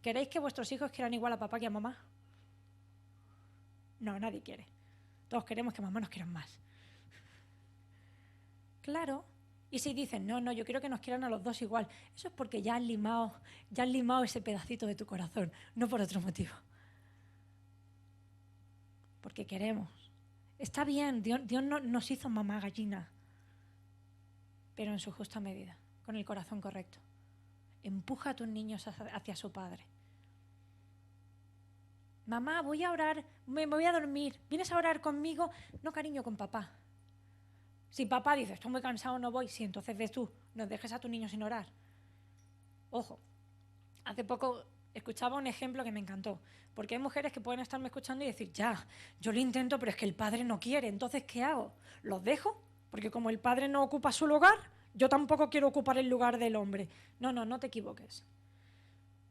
¿Queréis que vuestros hijos quieran igual a papá que a mamá? No, nadie quiere. Todos queremos que mamá nos quieran más. Claro. Y si dicen, no, yo quiero que nos quieran a los dos igual, eso es porque ya han limado ese pedacito de tu corazón, no por otro motivo. Porque queremos. Está bien, Dios no nos hizo mamá gallina, pero en su justa medida, con el corazón correcto. Empuja a tus niños hacia su padre. Mamá, voy a orar, me voy a dormir, ¿vienes a orar conmigo? No, cariño, con papá. Si papá dice, estoy muy cansado, no voy, sí, entonces ves tú, no dejes a tu niño sin orar. Ojo, hace poco escuchaba un ejemplo que me encantó, porque hay mujeres que pueden estarme escuchando y decir, ya, yo lo intento, pero es que el padre no quiere, entonces, ¿qué hago? ¿Los dejo? Porque como el padre no ocupa su lugar, yo tampoco quiero ocupar el lugar del hombre. No, no, no te equivoques.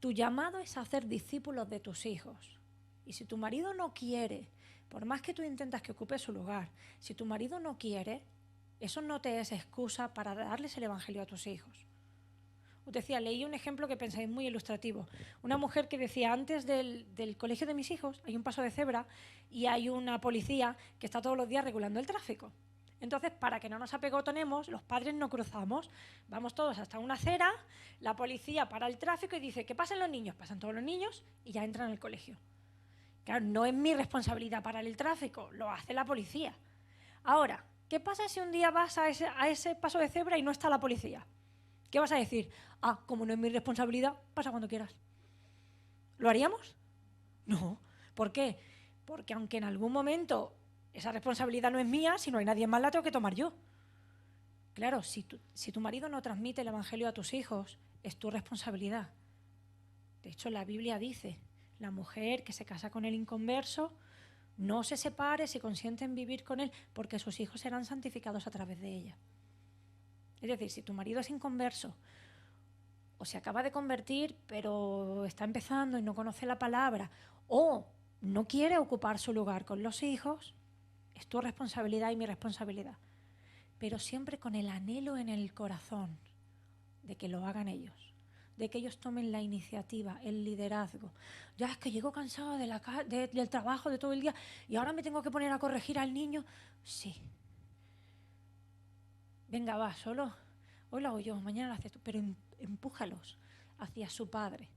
Tu llamado es hacer discípulos de tus hijos. Y si tu marido no quiere, por más que tú intentas que ocupe su lugar, si tu marido no quiere, eso no te es excusa para darles el evangelio a tus hijos. Os decía, leí un ejemplo que pensáis muy ilustrativo. Una mujer que decía, antes del colegio de mis hijos hay un paso de cebra y hay una policía que está todos los días regulando el tráfico. Entonces, para que no nos apegotonemos, los padres no cruzamos. Vamos todos hasta una acera, la policía para el tráfico y dice, que pasen los niños. Pasan todos los niños y ya entran al colegio. Claro, no es mi responsabilidad parar el tráfico, lo hace la policía. Ahora, ¿qué pasa si un día vas a ese paso de cebra y no está la policía? ¿Qué vas a decir? Ah, como no es mi responsabilidad, pasa cuando quieras. ¿Lo haríamos? No. ¿Por qué? Porque aunque en algún momento esa responsabilidad no es mía, si no hay nadie más la tengo que tomar yo. Claro, si tu marido no transmite el evangelio a tus hijos, es tu responsabilidad. De hecho, la Biblia dice, la mujer que se casa con el inconverso no se separe si consiente en vivir con él, porque sus hijos serán santificados a través de ella. Es decir, si tu marido es inconverso o se acaba de convertir pero está empezando y no conoce la palabra o no quiere ocupar su lugar con los hijos, es tu responsabilidad y mi responsabilidad. Pero siempre con el anhelo en el corazón de que lo hagan ellos, de que ellos tomen la iniciativa, el liderazgo. Ya es que llego cansado del trabajo de todo el día y ahora me tengo que poner a corregir al niño. Sí. Venga, va, solo. Hoy lo hago yo, mañana lo haces tú. Pero empújalos hacia su padre.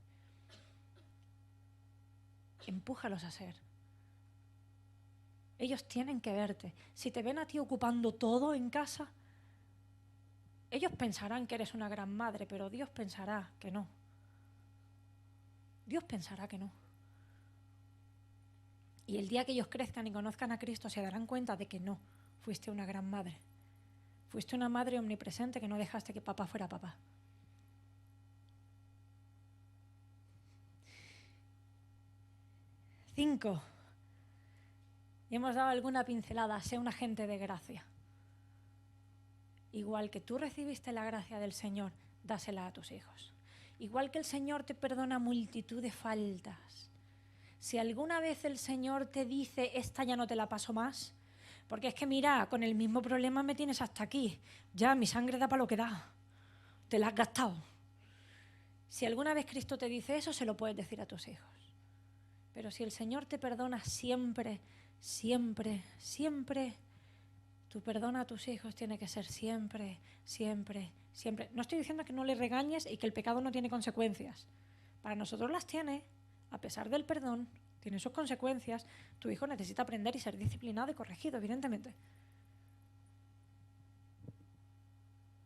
Empújalos a ser. Ellos tienen que verte. Si te ven a ti ocupando todo en casa, ellos pensarán que eres una gran madre, pero Dios pensará que no. Dios pensará que no. Y el día que ellos crezcan y conozcan a Cristo se darán cuenta de que no fuiste una gran madre. Fuiste una madre omnipresente que no dejaste que papá fuera papá. Cinco. Y hemos dado alguna pincelada. Sé un agente de gracia. Igual que tú recibiste la gracia del Señor, dásela a tus hijos. Igual que el Señor te perdona multitud de faltas. Si alguna vez el Señor te dice, esta ya no te la paso más, porque es que mira, con el mismo problema me tienes hasta aquí. Ya, mi sangre da para lo que da. Te la has gastado. Si alguna vez Cristo te dice eso, se lo puedes decir a tus hijos. Pero si el Señor te perdona siempre, siempre, siempre, tu perdón a tus hijos tiene que ser siempre, siempre, siempre. No estoy diciendo que no le regañes y que el pecado no tiene consecuencias. Para nosotros las tiene. A pesar del perdón, tiene sus consecuencias. Tu hijo necesita aprender y ser disciplinado y corregido, evidentemente.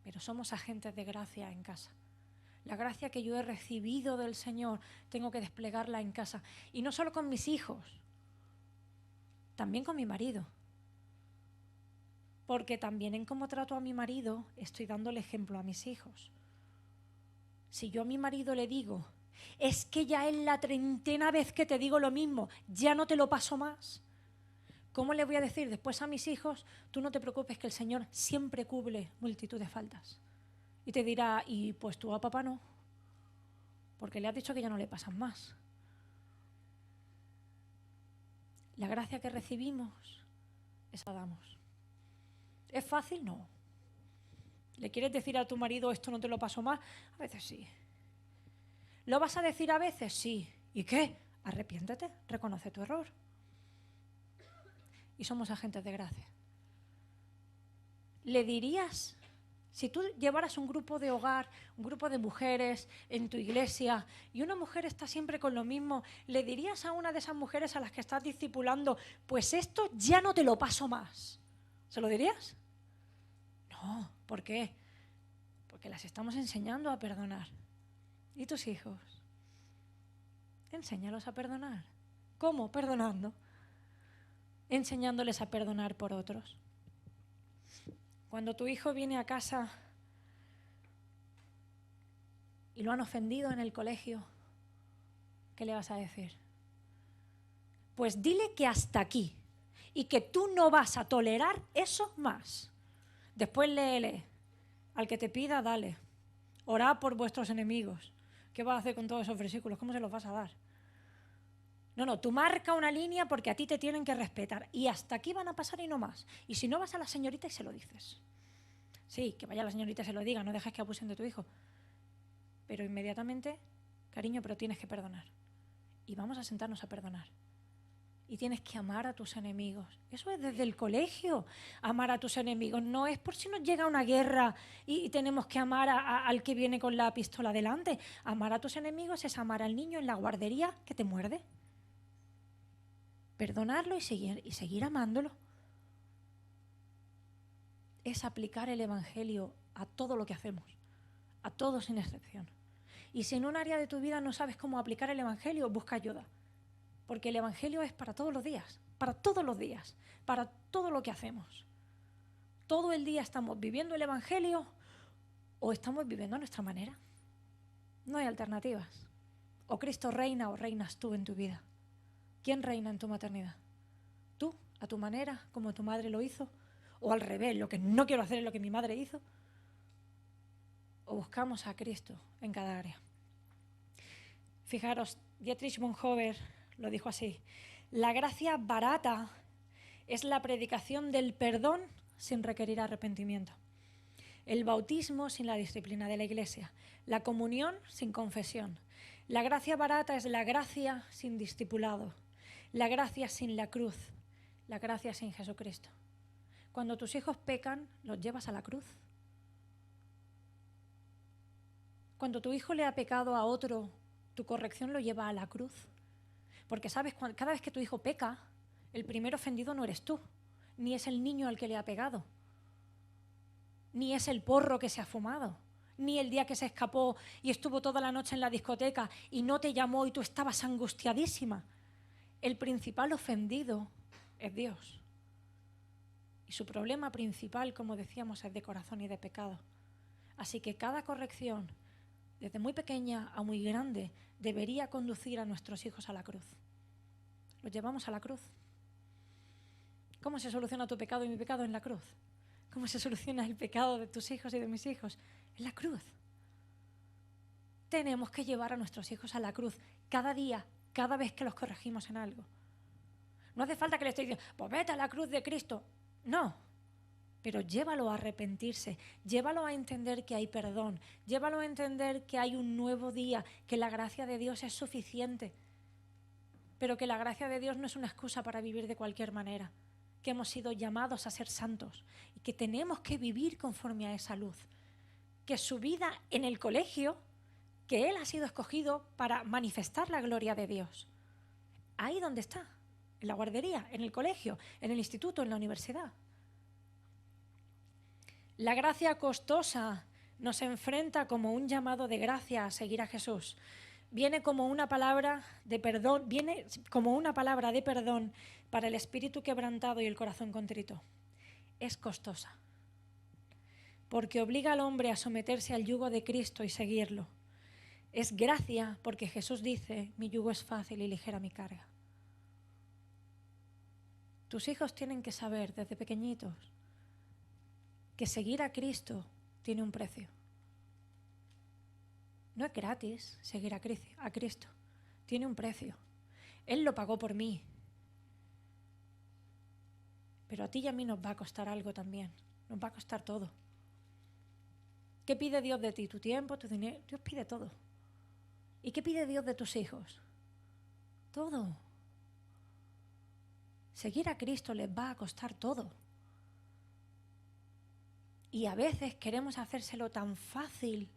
Pero somos agentes de gracia en casa. La gracia que yo he recibido del Señor, tengo que desplegarla en casa. Y no solo con mis hijos, también con mi marido. Porque también en cómo trato a mi marido, estoy dando el ejemplo a mis hijos. Si yo a mi marido le digo, es que ya es la 30ª vez que te digo lo mismo, ya no te lo paso más. ¿Cómo le voy a decir después a mis hijos, tú no te preocupes que el Señor siempre cubre multitud de faltas? Y te dirá, y pues tú a papá no, porque le has dicho que ya no le pasan más. La gracia que recibimos, esa damos. ¿Es fácil? No. ¿Le quieres decir a tu marido esto no te lo paso más? A veces sí. ¿Lo vas a decir a veces? Sí. ¿Y qué? Arrepiéntete, reconoce tu error. Y somos agentes de gracia. ¿Le dirías, si tú llevaras un grupo de hogar, un grupo de mujeres en tu iglesia y una mujer está siempre con lo mismo, ¿le dirías a una de esas mujeres a las que estás discipulando, pues esto ya no te lo paso más? ¿Se lo dirías? No. ¿Por qué? Porque las estamos enseñando a perdonar. ¿Y tus hijos? Enséñalos a perdonar. ¿Cómo? Perdonando. Enseñándoles a perdonar por otros. Cuando tu hijo viene a casa y lo han ofendido en el colegio, ¿qué le vas a decir? Pues dile que hasta aquí y que tú no vas a tolerar eso más. Después léele. Al que te pida, dale. Orad por vuestros enemigos. ¿Qué vas a hacer con todos esos versículos? ¿Cómo se los vas a dar? No, tú marca una línea porque a ti te tienen que respetar. Y hasta aquí van a pasar y no más. Y si no, vas a la señorita y se lo dices. Sí, que vaya la señorita y se lo diga, no dejes que abusen de tu hijo. Pero inmediatamente, cariño, pero tienes que perdonar. Y vamos a sentarnos a perdonar. Y tienes que amar a tus enemigos. Eso es desde el colegio, amar a tus enemigos. No es por si nos llega una guerra y tenemos que amar al que viene con la pistola delante. Amar a tus enemigos es amar al niño en la guardería que te muerde. Perdonarlo y seguir amándolo. Es aplicar el Evangelio a todo lo que hacemos, a todo sin excepción. Y si en un área de tu vida no sabes cómo aplicar el Evangelio, busca ayuda. Porque el Evangelio es para todos los días, para todos los días, para todo lo que hacemos. Todo el día estamos viviendo el Evangelio o estamos viviendo a nuestra manera. No hay alternativas. O Cristo reina o reinas tú en tu vida. ¿Quién reina en tu maternidad? ¿Tú, a tu manera, como tu madre lo hizo? ¿O al revés, lo que no quiero hacer es lo que mi madre hizo? ¿O buscamos a Cristo en cada área? Fijaros, Dietrich Bonhoeffer lo dijo así: la gracia barata es la predicación del perdón sin requerir arrepentimiento, el bautismo sin la disciplina de la Iglesia, la comunión sin confesión. La gracia barata es la gracia sin discipulado, la gracia sin la cruz, la gracia sin Jesucristo. Cuando tus hijos pecan, los llevas a la cruz. Cuando tu hijo le ha pecado a otro, tu corrección lo lleva a la cruz. Porque sabes, cada vez que tu hijo peca, el primer ofendido no eres tú, ni es el niño al que le ha pegado, ni es el porro que se ha fumado, ni el día que se escapó y estuvo toda la noche en la discoteca y no te llamó y tú estabas angustiadísima. El principal ofendido es Dios. Y su problema principal, como decíamos, es de corazón y de pecado. Así que cada corrección, desde muy pequeña a muy grande, debería conducir a nuestros hijos a la cruz. Los llevamos a la cruz. ¿Cómo se soluciona tu pecado y mi pecado? En la cruz. ¿Cómo se soluciona el pecado de tus hijos y de mis hijos? En la cruz. Tenemos que llevar a nuestros hijos a la cruz cada día, cada vez que los corregimos en algo. No hace falta que le esté diciendo, pues vete a la cruz de Cristo. No. Pero llévalo a arrepentirse, llévalo a entender que hay perdón, llévalo a entender que hay un nuevo día, que la gracia de Dios es suficiente, pero que la gracia de Dios no es una excusa para vivir de cualquier manera, que hemos sido llamados a ser santos y que tenemos que vivir conforme a esa luz, que su vida en el colegio, que Él ha sido escogido para manifestar la gloria de Dios. Ahí donde está, en la guardería, en el colegio, en el instituto, en la universidad. La gracia costosa nos enfrenta como un llamado de gracia a seguir a Jesús. Viene como una palabra de perdón, para el espíritu quebrantado y el corazón contrito. Es costosa, porque obliga al hombre a someterse al yugo de Cristo y seguirlo. Es gracia porque Jesús dice, mi yugo es fácil y ligera mi carga. Tus hijos tienen que saber desde pequeñitos que seguir a Cristo tiene un precio. No es gratis seguir a Cristo. Tiene un precio. Él lo pagó por mí. Pero a ti y a mí nos va a costar algo también. Nos va a costar todo. ¿Qué pide Dios de ti? Tu tiempo, tu dinero. Dios pide todo. ¿Y qué pide Dios de tus hijos? Todo. Seguir a Cristo les va a costar todo. Y a veces queremos hacérselo tan fácil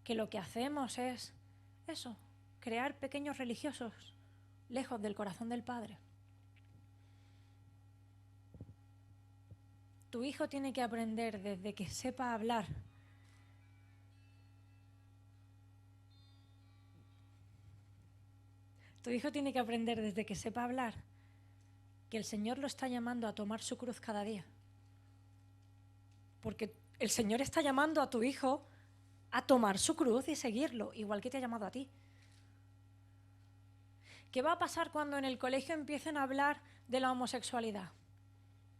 que lo que hacemos es eso, crear pequeños religiosos lejos del corazón del Padre. Tu hijo tiene que aprender desde que sepa hablar. Tu hijo tiene que aprender desde que sepa hablar que el Señor lo está llamando a tomar su cruz cada día. Porque el Señor está llamando a tu hijo a tomar su cruz y seguirlo, igual que te ha llamado a ti. ¿Qué va a pasar cuando en el colegio empiecen a hablar de la homosexualidad?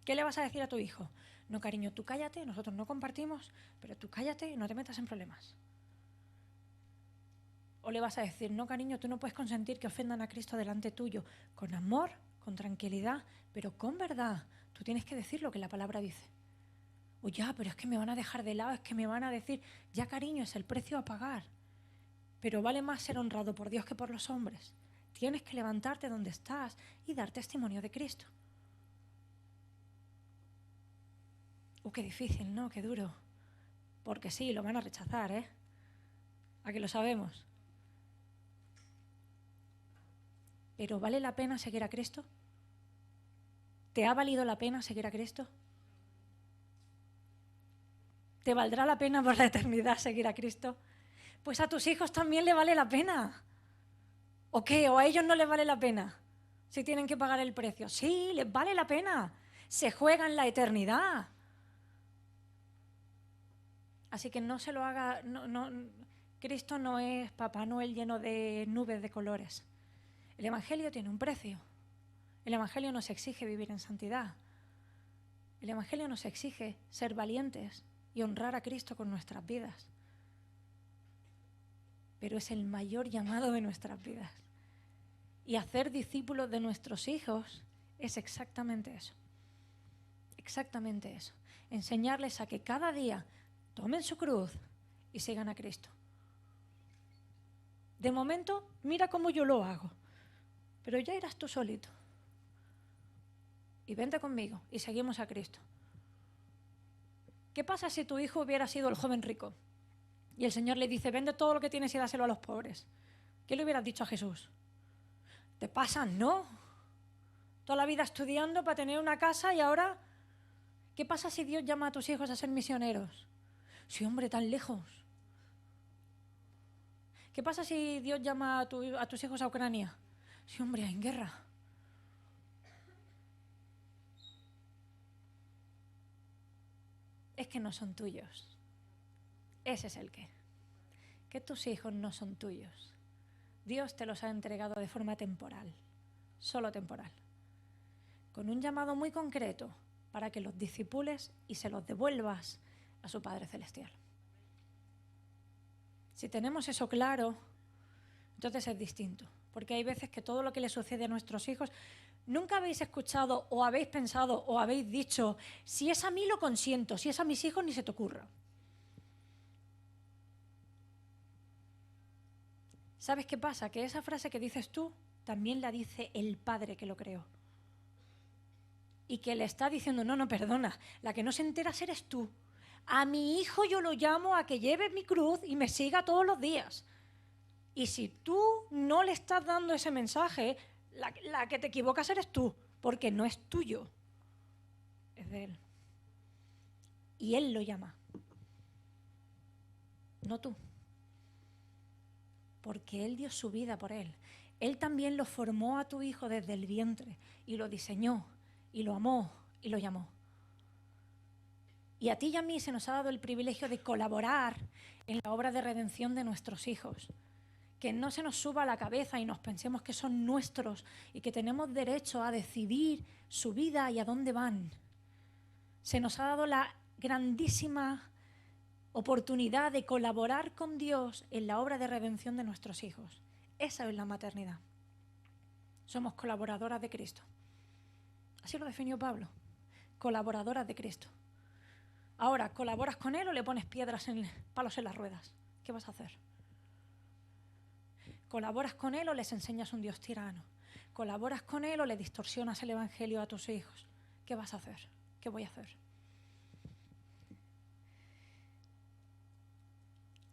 ¿Qué le vas a decir a tu hijo? No, cariño, tú cállate, nosotros no compartimos, pero tú cállate y no te metas en problemas. O le vas a decir, no, cariño, tú no puedes consentir que ofendan a Cristo delante tuyo, con amor, con tranquilidad, pero con verdad. Tú tienes que decir lo que la palabra dice. O ya, pero es que me van a dejar de lado, es que me van a decir, ya, cariño, es el precio a pagar. Pero vale más ser honrado por Dios que por los hombres. Tienes que levantarte donde estás y dar testimonio de Cristo. Qué difícil, ¿no? Qué duro. Porque sí, lo van a rechazar, ¿eh? ¿A que lo sabemos? ¿Pero vale la pena seguir a Cristo? ¿Te ha valido la pena seguir a Cristo? ¿Te valdrá la pena por la eternidad seguir a Cristo? Pues a tus hijos también le vale la pena. ¿O qué? ¿O a ellos no les vale la pena? Si tienen que pagar el precio. Sí, les vale la pena. Se juegan la eternidad. Así que no se lo haga. Cristo no es Papá Noel lleno de nubes de colores. El Evangelio tiene un precio. El Evangelio nos exige vivir en santidad. El Evangelio nos exige ser valientes y honrar a Cristo con nuestras vidas. Pero es el mayor llamado de nuestras vidas. Y hacer discípulos de nuestros hijos es exactamente eso. Exactamente eso. Enseñarles a que cada día tomen su cruz y sigan a Cristo. De momento, mira cómo yo lo hago. Pero ya irás tú solito. Y vente conmigo y seguimos a Cristo. ¿Qué pasa si tu hijo hubiera sido el joven rico? Y el Señor le dice, vende todo lo que tienes y dáselo a los pobres. ¿Qué le hubieras dicho a Jesús? ¿Te pasa? No. Toda la vida estudiando para tener una casa y ahora... ¿Qué pasa si Dios llama a tus hijos a ser misioneros? Sí, hombre, tan lejos. ¿Qué pasa si Dios llama a tus hijos a Ucrania? Sí, hombre, en guerra. Es que no son tuyos. Ese es el qué. Que tus hijos no son tuyos. Dios te los ha entregado de forma temporal, solo temporal, con un llamado muy concreto para que los discipules y se los devuelvas a su Padre Celestial. Si tenemos eso claro, entonces es distinto, porque hay veces que todo lo que le sucede a nuestros hijos, nunca habéis escuchado o habéis pensado o habéis dicho, si es a mí lo consiento, si es a mis hijos ni se te ocurra. ¿Sabes qué pasa? Que esa frase que dices tú también la dice el Padre que lo creó. Y que le está diciendo, no, perdona, la que no se entera eres tú. A mi hijo yo lo llamo a que lleve mi cruz y me siga todos los días. Y si tú no le estás dando ese mensaje, la que te equivocas eres tú, porque no es tuyo, es de Él. Y Él lo llama, no tú. Porque Él dio su vida por Él. Él también lo formó a tu hijo desde el vientre y lo diseñó y lo amó y lo llamó. Y a ti y a mí se nos ha dado el privilegio de colaborar en la obra de redención de nuestros hijos. Que no se nos suba a la cabeza y nos pensemos que son nuestros y que tenemos derecho a decidir su vida y a dónde van. Se nos ha dado la grandísima oportunidad de colaborar con Dios en la obra de redención de nuestros hijos. Esa es la maternidad. Somos colaboradoras de Cristo. Así lo definió Pablo. Colaboradoras de Cristo. Ahora, ¿colaboras con Él o le pones palos en las ruedas? ¿Qué vas a hacer? ¿Colaboras con Él o les enseñas un Dios tirano? ¿Colaboras con Él o le distorsionas el Evangelio a tus hijos? ¿Qué vas a hacer? ¿Qué voy a hacer?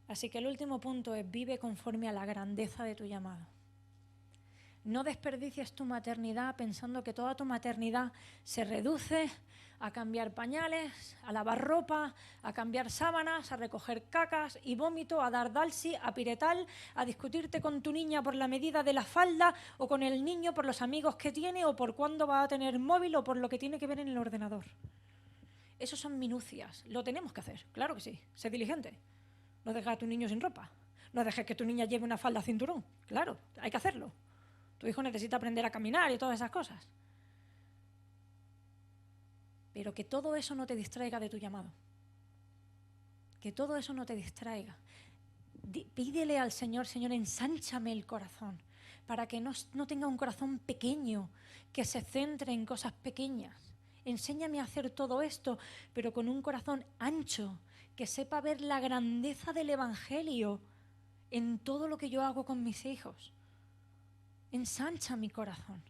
Así que el último punto es vive conforme a la grandeza de tu llamado. No desperdicies tu maternidad pensando que toda tu maternidad se reduce a cambiar pañales, a lavar ropa, a cambiar sábanas, a recoger cacas y vómito, a dar dalsi, a piretal, a discutirte con tu niña por la medida de la falda o con el niño por los amigos que tiene o por cuándo va a tener móvil o por lo que tiene que ver en el ordenador. Eso son minucias. Lo tenemos que hacer, claro que sí. Sé diligente. No dejes a tu niño sin ropa. No dejes que tu niña lleve una falda cinturón. Claro, hay que hacerlo. Tu hijo necesita aprender a caminar y todas esas cosas. Pero que todo eso no te distraiga de tu llamado. Que todo eso no te distraiga. Pídele al Señor, Señor, ensánchame el corazón, para que no tenga un corazón pequeño, que se centre en cosas pequeñas. Enséñame a hacer todo esto, pero con un corazón ancho, que sepa ver la grandeza del Evangelio en todo lo que yo hago con mis hijos. Ensancha mi corazón.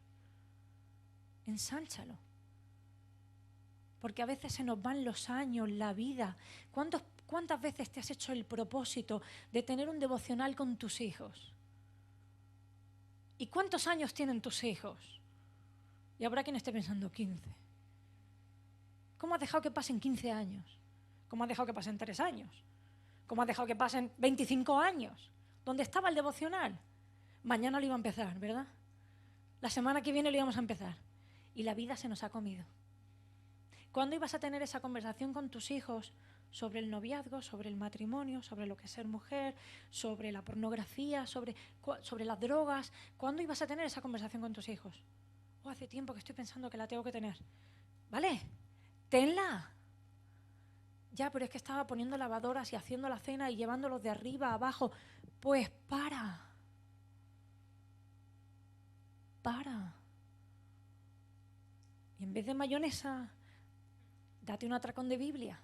Ensánchalo. Porque a veces se nos van los años, la vida. ¿Cuántas veces te has hecho el propósito de tener un devocional con tus hijos? ¿Y cuántos años tienen tus hijos? Y habrá quien esté pensando 15. ¿Cómo has dejado que pasen 15 años? ¿Cómo has dejado que pasen 3 años? ¿Cómo has dejado que pasen 25 años? ¿Dónde estaba el devocional? Mañana lo iba a empezar, ¿verdad? La semana que viene lo íbamos a empezar. Y la vida se nos ha comido. ¿Cuándo ibas a tener esa conversación con tus hijos sobre el noviazgo, sobre el matrimonio, sobre lo que es ser mujer, sobre la pornografía, sobre las drogas? ¿Cuándo ibas a tener esa conversación con tus hijos? Hace tiempo que estoy pensando que la tengo que tener. ¿Vale? Tenla. Ya, pero es que estaba poniendo lavadoras y haciendo la cena y llevándolos de arriba a abajo. Pues para. Y en vez de mayonesa, date un atracón de Biblia.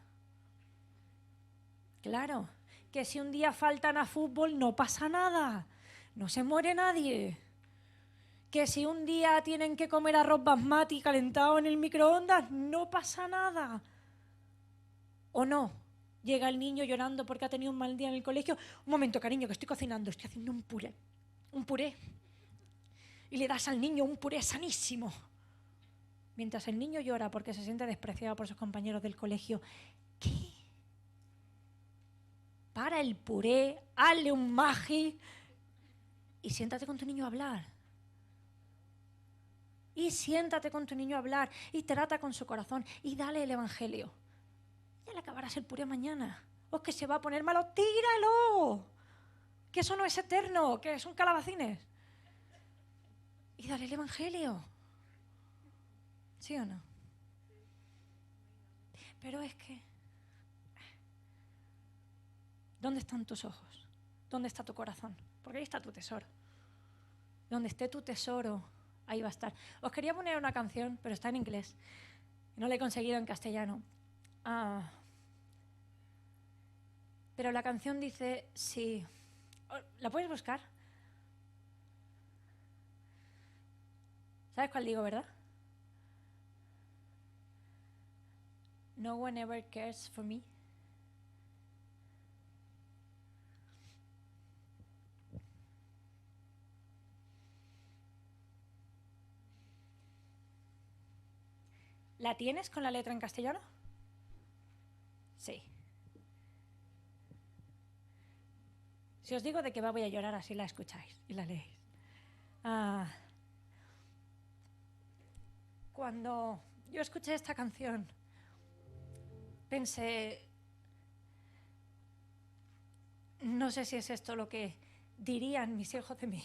Claro, que si un día faltan a fútbol no pasa nada. No se muere nadie. Que si un día tienen que comer arroz basmati calentado en el microondas, no pasa nada. ¿O no? Llega el niño llorando porque ha tenido un mal día en el colegio. Un momento, cariño, que estoy cocinando, estoy haciendo un puré. Un puré. Y le das al niño un puré sanísimo. Mientras el niño llora porque se siente despreciado por sus compañeros del colegio. ¿Qué? Para el puré, hazle un magi y siéntate con tu niño a hablar. Y siéntate con tu niño a hablar y trata con su corazón y dale el Evangelio. Ya le acabarás el puré mañana. O que se va a poner malo, tíralo. Que eso no es eterno, que son calabacines. Y dale el Evangelio. ¿Sí o no? Pero es que... ¿dónde están tus ojos? ¿Dónde está tu corazón? Porque ahí está tu tesoro. Donde esté tu tesoro, ahí va a estar. Os quería poner una canción, pero está en inglés. No la he conseguido en castellano. Pero la canción dice, sí. ¿La puedes buscar? ¿Sabes cuál digo, verdad? No one ever cares for me. ¿La tienes con la letra en castellano? Sí. Si os digo de qué va, voy a llorar, así la escucháis y la leéis. Cuando yo escuché esta canción, pensé, no sé si es esto lo que dirían mis hijos de mí.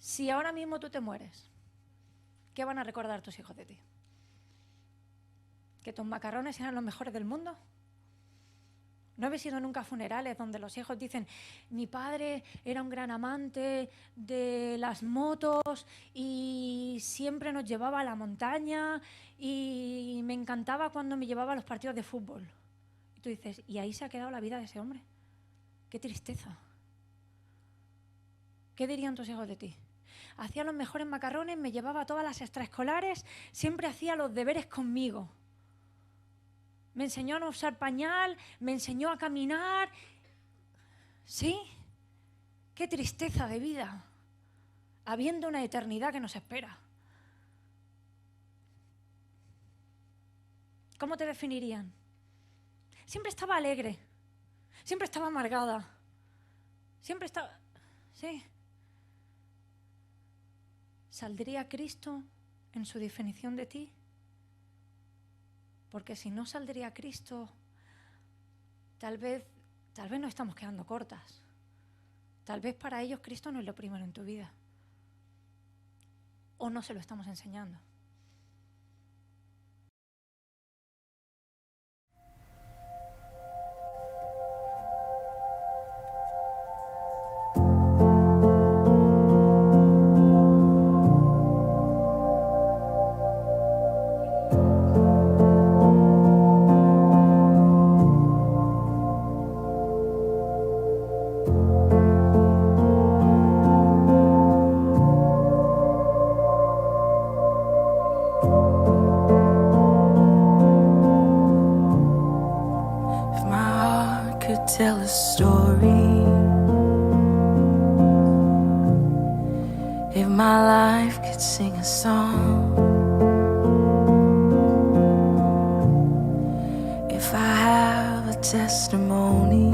Si ahora mismo tú te mueres, ¿qué van a recordar tus hijos de ti? ¿Que tus macarrones eran los mejores del mundo? ¿No habéis ido nunca a funerales donde los hijos dicen, mi padre era un gran amante de las motos y siempre nos llevaba a la montaña y me encantaba cuando me llevaba a los partidos de fútbol? Y tú dices, ¿y ahí se ha quedado la vida de ese hombre? ¡Qué tristeza! ¿Qué dirían tus hijos de ti? Hacía los mejores macarrones, me llevaba a todas las extraescolares, siempre hacía los deberes conmigo. Me enseñó a no usar pañal, me enseñó a caminar. ¿Sí? Qué tristeza de vida, habiendo una eternidad que nos espera. ¿Cómo te definirían? Siempre estaba alegre, siempre estaba amargada, siempre estaba... ¿Sí? ¿Saldría Cristo en su definición de ti? Porque si no saldría Cristo, tal vez nos estamos quedando cortas. Tal vez para ellos Cristo no es lo primero en tu vida. o no se lo estamos enseñando. Tell a story. If my life could sing a song, if I have a testimony,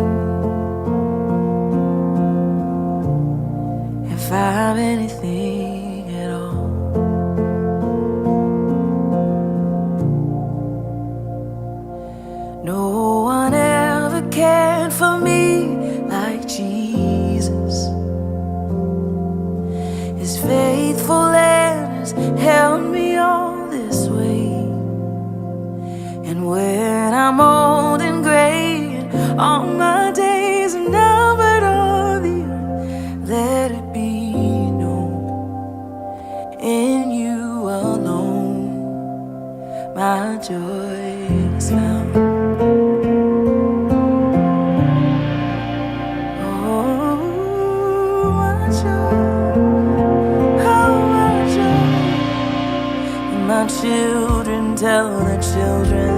if I have anything at all, no one ever cared for me like Jesus. His faithful hand has held me all this way. And when I'm old and gray and all my days are numbered on the earth, let it be known, in you alone my joy is found. My children tell their children,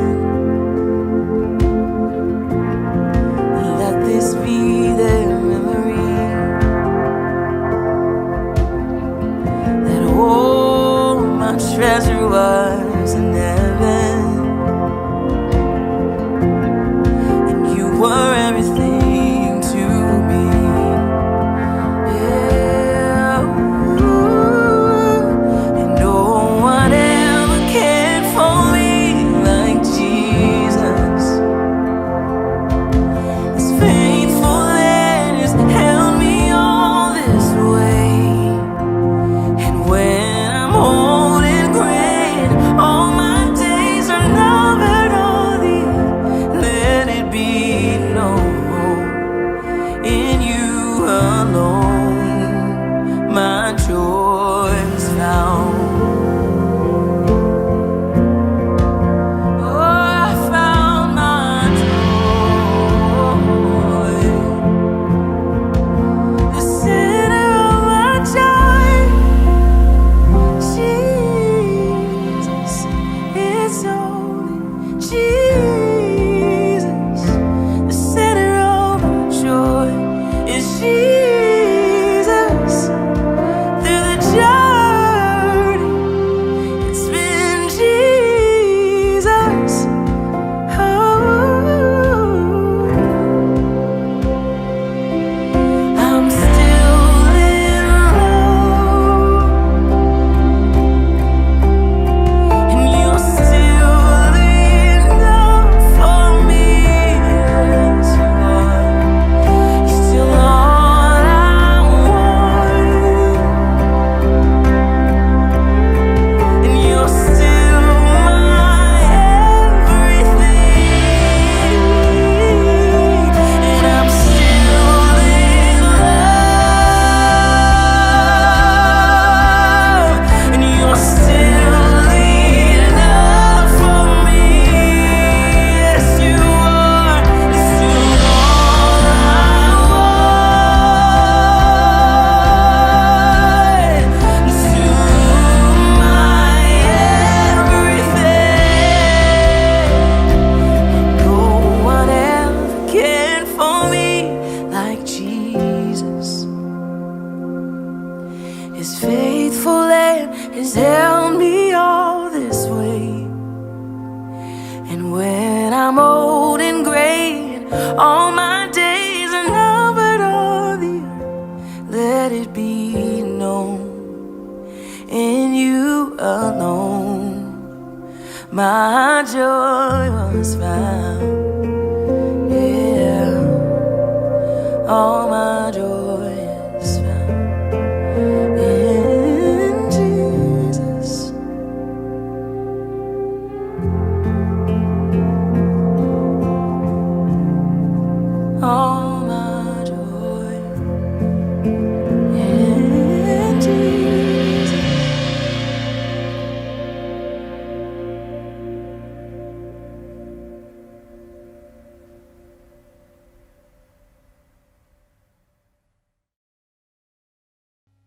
let this be their memory, that all my treasure was in heaven, and you were everything to me. His faithful hand has held me all this way. And when I'm old and gray and all my days are numbered on the earth, let it be known, in you alone my joy was found. Yeah, all my joy is found in Jesus.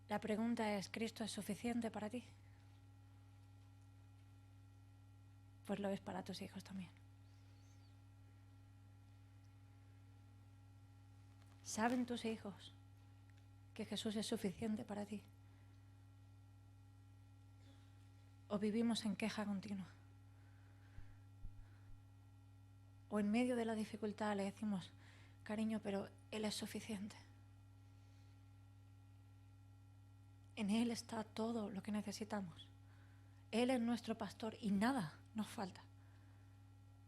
La pregunta es, ¿Cristo es suficiente para ti? Pues lo es para tus hijos también. ¿Saben tus hijos que Jesús es suficiente para ti? ¿O vivimos en queja continua? ¿O en medio de la dificultad le decimos, cariño, pero Él es suficiente? En Él está todo lo que necesitamos. Él es nuestro pastor y nada nos falta,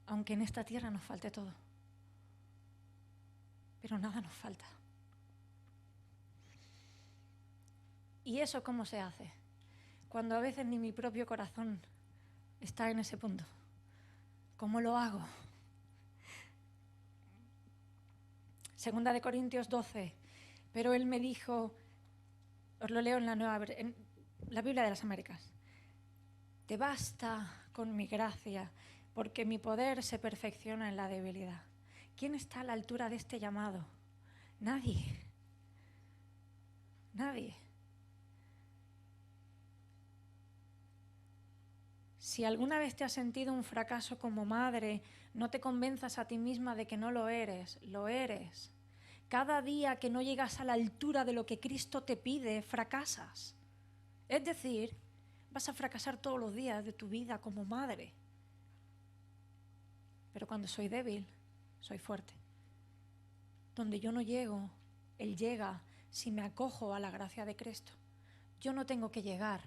aunque en esta tierra nos falte todo. Pero nada nos falta. ¿Y eso cómo se hace? Cuando a veces ni mi propio corazón está en ese punto. ¿Cómo lo hago? 2 Corintios 12. Pero Él me dijo, os lo leo en la Biblia de las Américas. Te basta con mi gracia, porque mi poder se perfecciona en la debilidad. ¿Quién está a la altura de este llamado? Nadie. Nadie. Si alguna vez te has sentido un fracaso como madre, no te convenzas a ti misma de que no lo eres. Lo eres. Cada día que no llegas a la altura de lo que Cristo te pide, fracasas. Es decir, vas a fracasar todos los días de tu vida como madre. Pero cuando soy débil, soy fuerte. Donde yo no llego, Él llega si me acojo a la gracia de Cristo. Yo no tengo que llegar.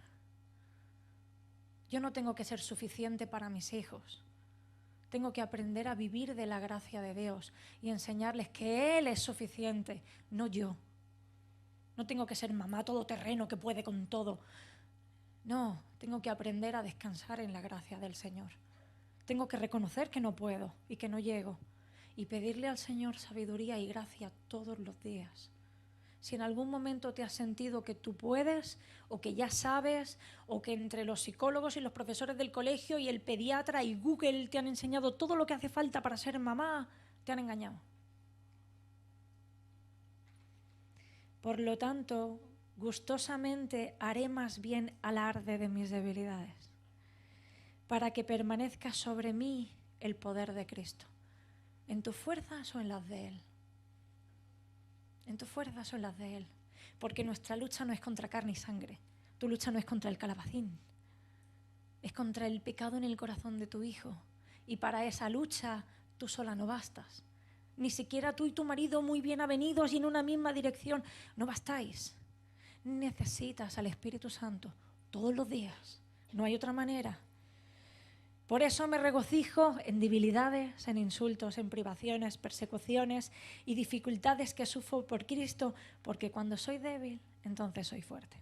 Yo no tengo que ser suficiente para mis hijos. Tengo que aprender a vivir de la gracia de Dios y enseñarles que Él es suficiente, no yo. No tengo que ser mamá todoterreno que puede con todo. No, tengo que aprender a descansar en la gracia del Señor. Tengo que reconocer que no puedo y que no llego y pedirle al Señor sabiduría y gracia todos los días. Si en algún momento te has sentido que tú puedes o que ya sabes o que entre los psicólogos y los profesores del colegio y el pediatra y Google te han enseñado todo lo que hace falta para ser mamá, te han engañado. Por lo tanto, gustosamente haré más bien alarde de mis debilidades, para que permanezca sobre mí el poder de Cristo. ¿En tus fuerzas o en las de Él? En tus fuerzas o en las de Él. Porque nuestra lucha no es contra carne y sangre. Tu lucha no es contra el calabacín. Es contra el pecado en el corazón de tu hijo. Y para esa lucha tú sola no bastas. Ni siquiera tú y tu marido muy bien avenidos y en una misma dirección. No bastáis. Necesitas al Espíritu Santo todos los días. No hay otra manera. Por eso me regocijo en debilidades, en insultos, en privaciones, persecuciones y dificultades que sufro por Cristo, porque cuando soy débil, entonces soy fuerte.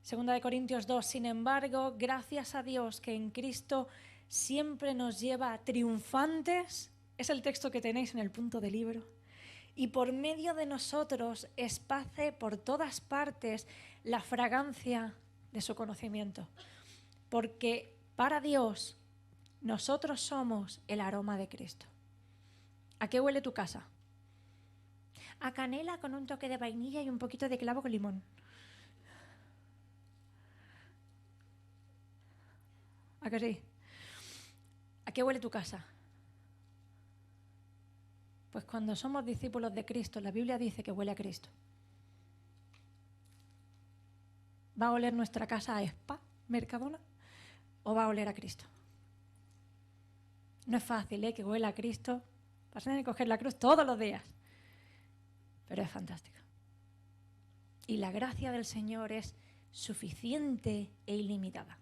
2 Corintios 2, sin embargo, gracias a Dios que en Cristo siempre nos lleva triunfantes, es el texto que tenéis en el punto del libro, y por medio de nosotros esparce por todas partes la fragancia de su conocimiento, porque para Dios, nosotros somos el aroma de Cristo. ¿A qué huele tu casa? A canela con un toque de vainilla y un poquito de clavo con limón. ¿A qué sí? ¿A qué huele tu casa? Pues cuando somos discípulos de Cristo, la Biblia dice que huele a Cristo. ¿Va a oler nuestra casa a Spa, Mercadona? ¿O va a oler a Cristo? No es fácil, que huela a Cristo. Vas a tener que coger la cruz todos los días. Pero es fantástico. Y la gracia del Señor es suficiente e ilimitada.